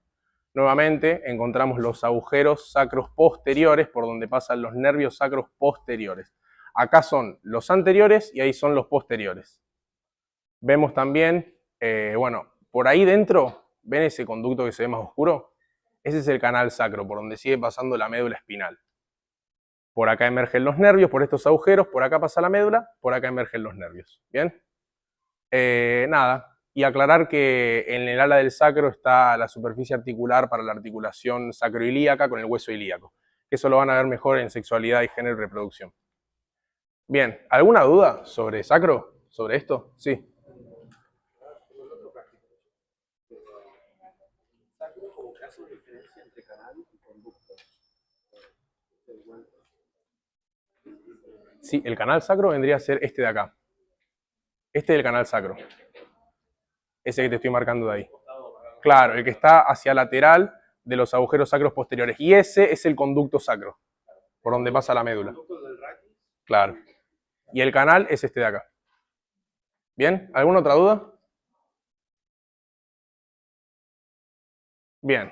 Nuevamente encontramos los agujeros sacros posteriores por donde pasan los nervios sacros posteriores. Acá son los anteriores y ahí son los posteriores. Vemos también, bueno, por ahí dentro, ¿ven ese conducto que se ve más oscuro? Ese es el canal sacro, por donde sigue pasando la médula espinal. Por acá emergen los nervios, por estos agujeros, por acá pasa la médula, por acá emergen los nervios. ¿Bien? Nada, y aclarar que en el ala del sacro está la superficie articular para la articulación sacroilíaca con el hueso ilíaco. Eso lo van a ver mejor en sexualidad y género y reproducción. Bien, ¿alguna duda sobre sacro? ¿Sobre esto? Sí. Sí, el canal sacro vendría a ser este de acá. Este es el canal sacro. Ese que te estoy marcando de ahí. Claro, el que está hacia lateral de los agujeros sacros posteriores. Y ese es el conducto sacro, por donde pasa la médula. Claro. Y el canal es este de acá. ¿Bien? ¿Alguna otra duda? Bien.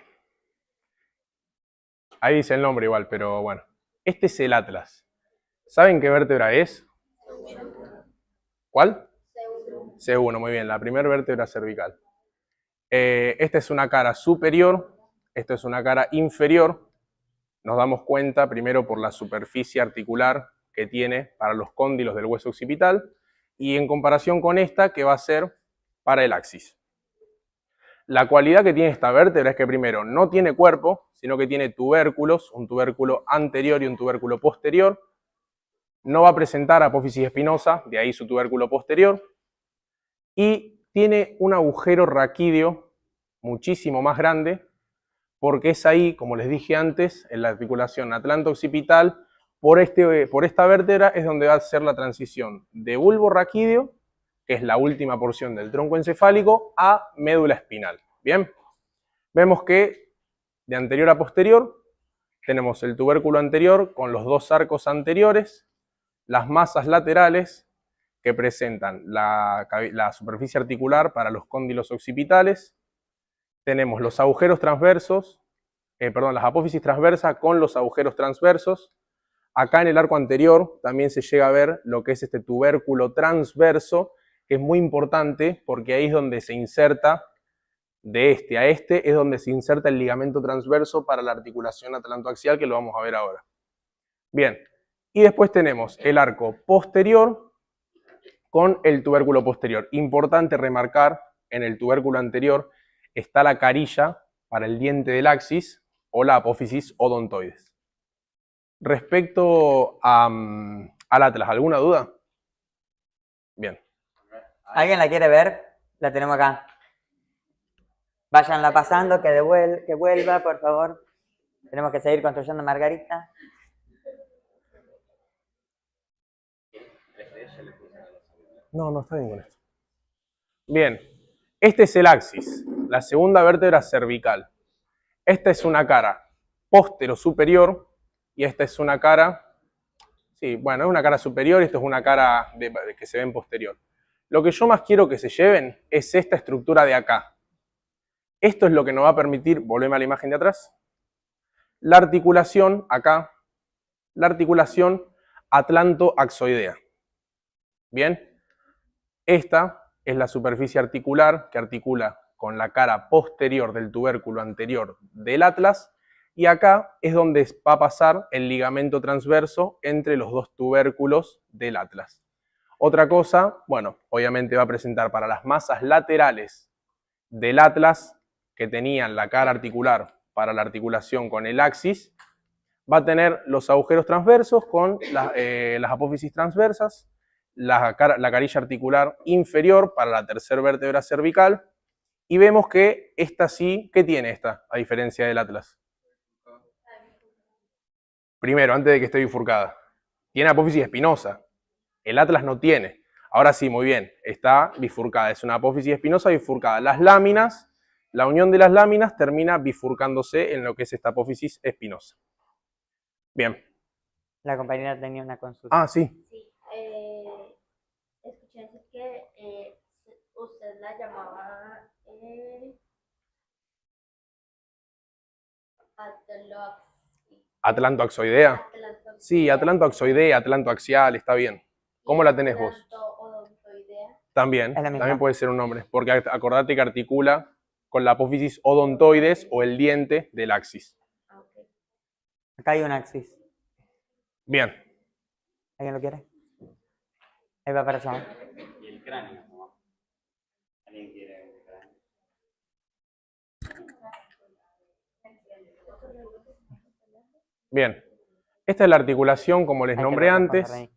Ahí dice el nombre igual, pero bueno. Este es el atlas. ¿Saben qué vértebra es? ¿Cuál? C1, muy bien, la primera vértebra cervical. Esta es una cara superior, esta es una cara inferior. nos damos cuenta primero por la superficie articular que tiene para los cóndilos del hueso occipital y en comparación con esta que va a ser para el axis. La cualidad que tiene esta vértebra es que primero no tiene cuerpo, sino que tiene tubérculos, un tubérculo anterior y un tubérculo posterior. No va a presentar apófisis espinosa, de ahí su tubérculo posterior. Y tiene un agujero raquídeo muchísimo más grande, porque es ahí, como les dije antes, en la articulación atlanto-occipital, por esta vértebra es donde va a ser la transición de bulbo raquídeo, que es la última porción del tronco encefálico, a médula espinal. Bien, vemos que de anterior a posterior tenemos el tubérculo anterior con los dos arcos anteriores, las masas laterales que presentan la superficie articular para los cóndilos occipitales, tenemos los agujeros transversos, las apófisis transversas con los agujeros transversos. Acá en el arco anterior también se llega a ver lo que es este tubérculo transverso, que es muy importante porque ahí es donde se inserta, de este a este, es donde se inserta el ligamento transverso para la articulación atlantoaxial, que lo vamos a ver ahora. Bien, y después tenemos el arco posterior con el tubérculo posterior. Importante remarcar, en el tubérculo anterior está la carilla para el diente del axis o la apófisis odontoides. Respecto al atlas, ¿alguna duda? Bien. ¿Alguien la quiere ver? La tenemos acá. Váyanla pasando, que vuelva, por favor. Tenemos que seguir construyendo Margarita. No, está bien con esto. Bien, este es el axis, la segunda vértebra cervical. Esta es una cara postero-superior y esta es una cara, sí, bueno, es una cara superior y esto es una cara que se ve en posterior. Lo que yo más quiero que se lleven es esta estructura de acá. Esto es lo que nos va a permitir, volveme a la imagen de atrás, la articulación acá, la articulación atlanto-axoidea. Bien, esta es la superficie articular que articula con la cara posterior del tubérculo anterior del atlas y acá es donde va a pasar el ligamento transverso entre los dos tubérculos del atlas. Otra cosa, bueno, obviamente va a presentar para las masas laterales del atlas que tenían la cara articular para la articulación con el axis, va a tener los agujeros transversos con las apófisis transversas, la carilla articular inferior para la tercera vértebra cervical, y vemos que esta sí, ¿qué tiene esta, a diferencia del atlas? Primero, antes de que esté bifurcada, tiene apófisis espinosa, el atlas no tiene. Ahora sí, muy bien, está bifurcada, es una apófisis espinosa bifurcada. Las láminas, la unión de las láminas termina bifurcándose en lo que es esta apófisis espinosa. Bien. La compañera tenía una consulta. Ah, sí. Sí, escuché decir que usted la llamaba Atlantoaxoidea. Sí, atlantoaxoidea, atlantoaxial, está bien. ¿Cómo la tenés vos? También puede ser un nombre, porque acordate que articula con la apófisis odontoides o el diente del axis. Acá hay un axis. Bien. ¿Alguien lo quiere? Ahí va para allá. Y el cráneo, ¿no? ¿Alguien quiere el cráneo? Bien. Esta es la articulación, como les nombré antes,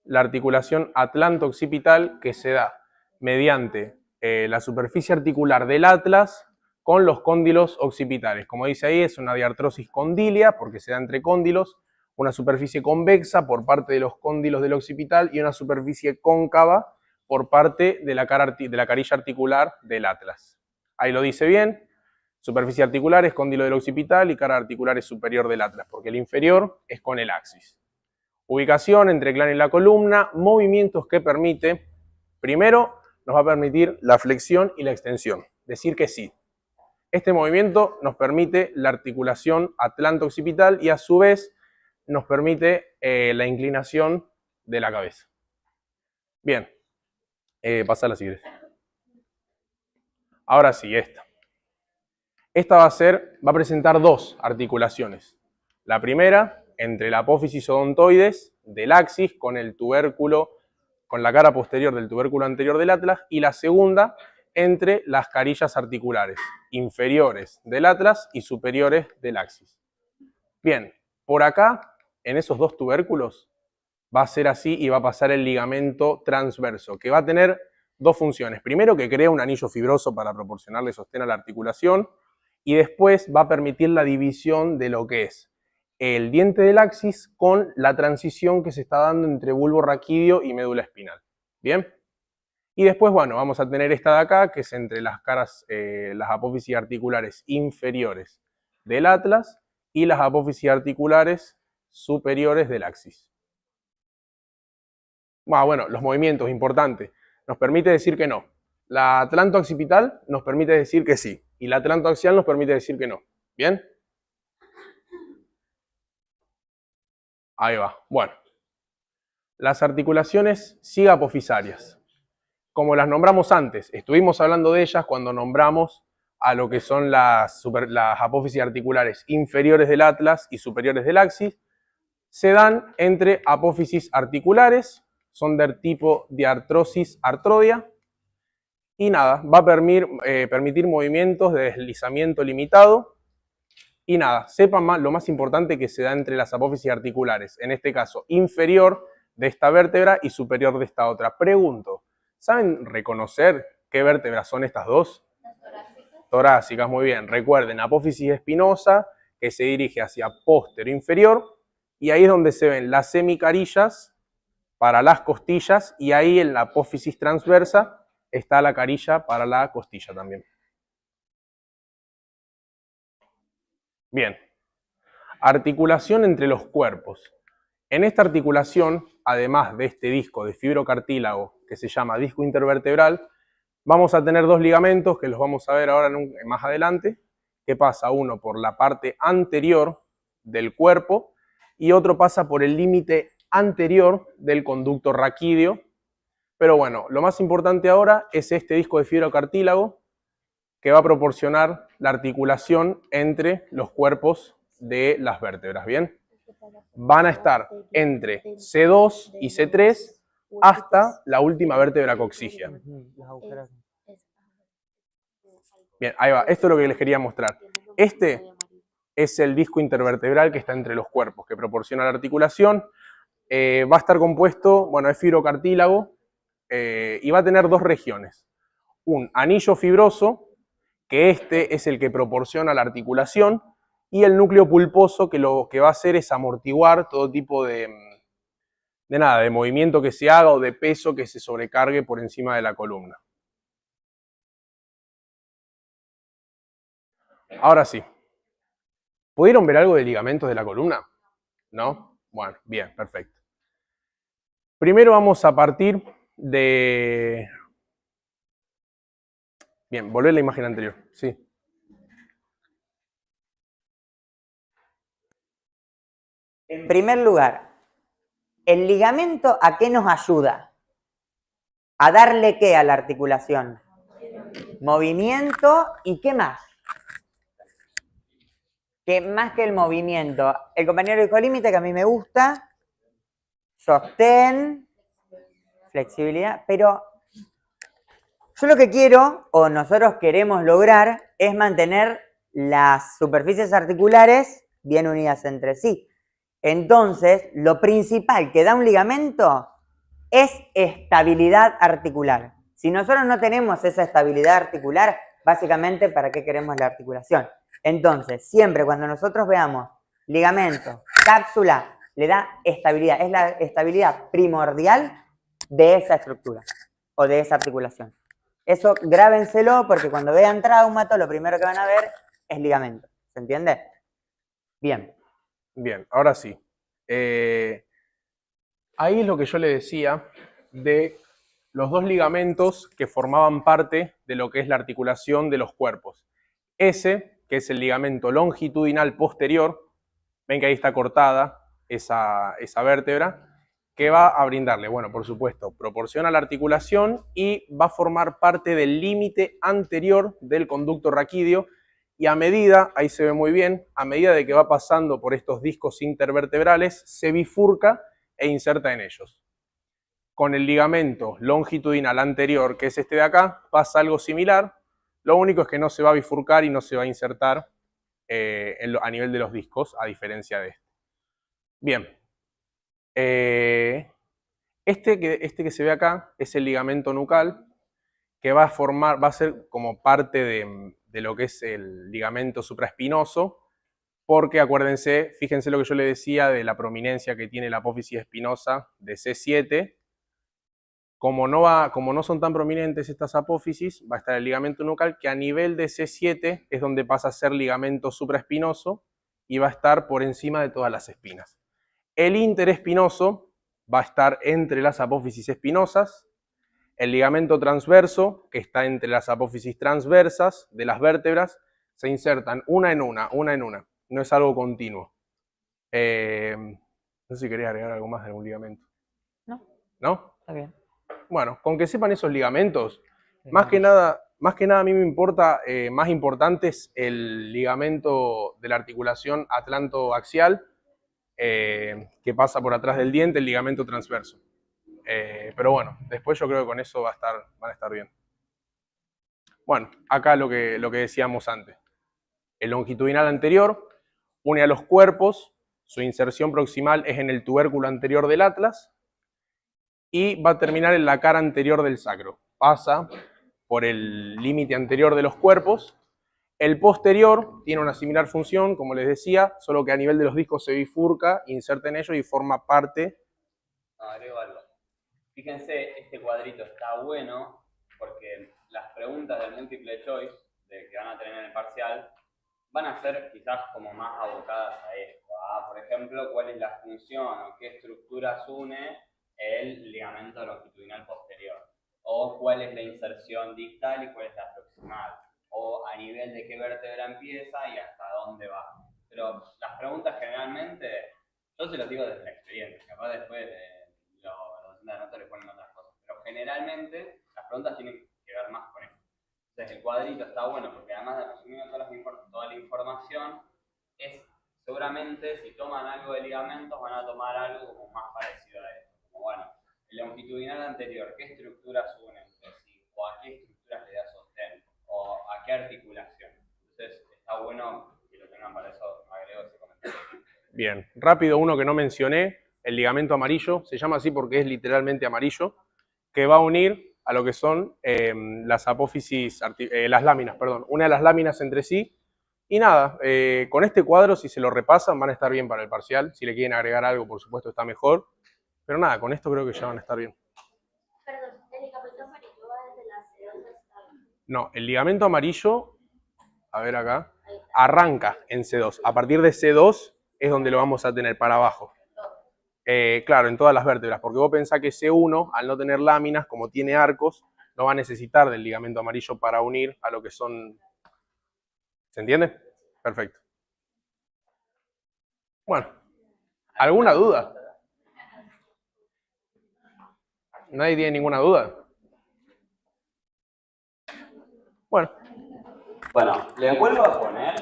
la articulación atlanto-occipital que se da mediante la superficie articular del atlas con los cóndilos occipitales. Como dice ahí, es una diartrosis condilia, porque se da entre cóndilos, una superficie convexa por parte de los cóndilos del occipital y una superficie cóncava por parte de la carilla articular del atlas. Ahí lo dice bien. Superficie articular es cóndilo del occipital y cara articular es superior del atlas, porque el inferior es con el axis. Ubicación entre el cráneo y la columna, movimientos que permite, primero nos va a permitir la flexión y la extensión, decir que sí. Este movimiento nos permite la articulación atlanto-occipital y a su vez nos permite la inclinación de la cabeza. Bien, pasa a la siguiente. Ahora sí, esta. Esta va a presentar dos articulaciones. La primera, entre la apófisis odontoides del axis con el tubérculo, con la cara posterior del tubérculo anterior del atlas, y la segunda, entre las carillas articulares inferiores del atlas y superiores del axis. Bien, por acá, en esos dos tubérculos, va a ser así y va a pasar el ligamento transverso, que va a tener dos funciones. Primero, que crea un anillo fibroso para proporcionarle sostén a la articulación, y después va a permitir la división de lo que es el diente del axis con la transición que se está dando entre bulbo raquídeo y médula espinal. ¿Bien? Y después, bueno, vamos a tener esta de acá, que es entre las caras, las apófisis articulares inferiores del atlas y las apófisis articulares superiores del axis. Bueno, los movimientos, importante. Nos permite decir que no. La atlanto-occipital nos permite decir que sí. Y la atlanto-axial nos permite decir que no. ¿Bien? Ahí va. Bueno. Las articulaciones sigapofisarias. Como las nombramos antes, estuvimos hablando de ellas cuando nombramos a lo que son las apófisis articulares inferiores del atlas y superiores del axis. Se dan entre apófisis articulares, son del tipo diartrosis artrodia, y nada, va a permitir movimientos de deslizamiento limitado, y nada, sepan más, lo más importante que se da entre las apófisis articulares, en este caso inferior de esta vértebra y superior de esta otra. Pregunto, ¿saben reconocer qué vértebras son estas dos? Las torácicas. Torácicas, muy bien. Recuerden, apófisis espinosa que se dirige hacia póstero inferior, y ahí es donde se ven las semicarillas para las costillas, y ahí en la apófisis transversa está la carilla para la costilla también. Bien. Articulación entre los cuerpos. En esta articulación, además de este disco de fibrocartílago que se llama disco intervertebral, vamos a tener dos ligamentos que los vamos a ver ahora más adelante, que pasa uno por la parte anterior del cuerpo y otro pasa por el límite anterior del conducto raquídeo. Pero bueno, lo más importante ahora es este disco de fibrocartílago que va a proporcionar la articulación entre los cuerpos de las vértebras, ¿bien? Van a estar entre C2 y C3 hasta la última vértebra coxígea. Bien, ahí va, esto es lo que les quería mostrar. Este es el disco intervertebral que está entre los cuerpos, que proporciona la articulación. Va a estar compuesto, bueno, es fibrocartílago, y va a tener dos regiones. Un anillo fibroso, que este es el que proporciona la articulación, y el núcleo pulposo, que lo que va a hacer es amortiguar todo tipo de movimiento que se haga o de peso que se sobrecargue por encima de la columna. Ahora sí. ¿Pudieron ver algo de ligamentos de la columna? ¿No? Bueno, bien, perfecto. Primero vamos a partir de... Bien, volver a la imagen anterior, sí. En primer lugar, ¿el ligamento a qué nos ayuda? ¿A darle qué a la articulación? Movimiento y ¿qué más? Que más que el movimiento, el compañero dijo límite, que a mí me gusta, sostén, flexibilidad, pero yo lo que quiero, o nosotros queremos lograr, es mantener las superficies articulares bien unidas entre sí. Entonces, lo principal que da un ligamento es estabilidad articular. Si nosotros no tenemos esa estabilidad articular, básicamente, ¿para qué queremos la articulación? Entonces, siempre cuando nosotros veamos ligamento, cápsula, le da estabilidad. Es la estabilidad primordial de esa estructura o de esa articulación. Eso grábenselo porque cuando vean traumato, lo primero que van a ver es ligamento. ¿Se entiende? Bien. Bien, ahora sí. Ahí es lo que yo le decía de los dos ligamentos que formaban parte de lo que es la articulación de los cuerpos. Ese, que es el ligamento longitudinal posterior, ven que ahí está cortada esa vértebra, que va a brindarle, bueno, por supuesto, proporciona la articulación y va a formar parte del límite anterior del conducto raquídeo, y a medida, ahí se ve muy bien, a medida de que va pasando por estos discos intervertebrales, se bifurca e inserta en ellos. Con el ligamento longitudinal anterior, que es este de acá, pasa algo similar. Lo único es que no se va a bifurcar y no se va a insertar a nivel de los discos, a diferencia de este. Bien. Este que se ve acá es el ligamento nucal, que va a ser como parte de lo que es el ligamento supraespinoso, porque acuérdense, fíjense lo que yo le decía de la prominencia que tiene la apófisis espinosa de C7. Como no son tan prominentes estas apófisis, va a estar el ligamento nucal, que a nivel de C7 es donde pasa a ser ligamento supraespinoso y va a estar por encima de todas las espinas. El interespinoso va a estar entre las apófisis espinosas. El ligamento transverso, que está entre las apófisis transversas de las vértebras, se insertan una en una. No es algo continuo. No sé si quería agregar algo más de algún ligamento. No. ¿No? Está bien. Bueno, con que sepan esos ligamentos, más que nada a mí me importa, más importante es el ligamento de la articulación atlantoaxial, que pasa por atrás del diente, el ligamento transverso. Pero bueno, después yo creo que con eso van a estar bien. Bueno, acá lo que decíamos antes. El longitudinal anterior une a los cuerpos, su inserción proximal es en el tubérculo anterior del atlas y va a terminar en la cara anterior del sacro. Pasa por el límite anterior de los cuerpos. El posterior tiene una similar función, como les decía, solo que a nivel de los discos se bifurca, inserta en ellos y forma parte. Agrego algo. Fíjense, este cuadrito está bueno porque las preguntas del multiple choice que van a tener en el parcial van a ser quizás como más abocadas a esto. Por ejemplo, cuál es la función o qué estructuras une el ligamento longitudinal posterior. O cuál es la inserción distal y cuál es la proximal. O a nivel de qué vértebra empieza y hasta dónde va. Pero las preguntas generalmente, yo se los digo desde la experiencia, capaz después los docentes de nota le ponen otras cosas. Pero generalmente las preguntas tienen que ver más con eso. Entonces el cuadrito está bueno porque además de resumir toda la información, seguramente si toman algo de ligamentos van a tomar algo como más parecido a esto. Como bueno, el longitudinal anterior, ¿qué estructuras unen entre sí? ¿O a qué estructuras le da sostén? ¿O a qué articulación? Entonces está bueno que lo tengan para eso, agrego ese comentario. Bien, rápido uno que no mencioné, el ligamento amarillo, se llama así porque es literalmente amarillo, que va a unir a lo que son las apófisis, las láminas, une a las láminas entre sí. Y nada, con este cuadro, si se lo repasan, van a estar bien para el parcial. Si le quieren agregar algo, por supuesto, está mejor. Pero nada, con esto creo que ya van a estar bien. Perdón, ¿el ligamento amarillo va desde la C2 hasta...? No, el ligamento amarillo, a ver acá, arranca en C2. A partir de C2 es donde lo vamos a tener para abajo. Claro, en todas las vértebras, porque vos pensás que C1, al no tener láminas, como tiene arcos, no va a necesitar del ligamento amarillo para unir a lo que son... ¿Se entiende? Perfecto. Bueno, ¿alguna duda? ¿Nadie tiene ninguna duda? Bueno. Bueno, les vuelvo a poner...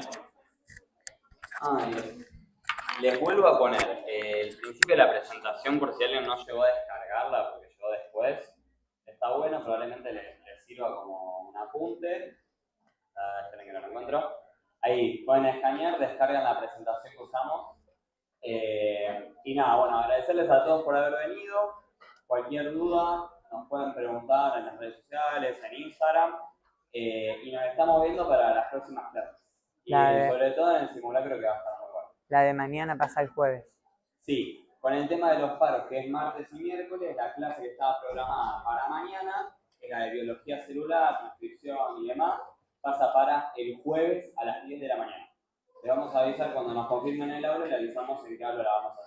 Les vuelvo a poner el principio de la presentación por si alguien no llegó a descargarla, porque yo después. Está bueno, probablemente les sirva como un apunte. Esperen que no lo encuentro. Ahí pueden escanear, descargan la presentación que usamos. Y nada, bueno, agradecerles a todos por haber venido. Cualquier duda nos pueden preguntar en las redes sociales, en Instagram. Y nos estamos viendo para las próximas clases. Y sobre todo en el simulacro que va a estar muy bueno. La de mañana pasa el jueves. Sí, con el tema de los paros, que es martes y miércoles, la clase que estaba programada para mañana, que era de biología celular, transcripción y demás, pasa para el jueves a las 10 de la mañana. Le vamos a avisar cuando nos confirmen el aula y le avisamos en qué aula la vamos a hacer.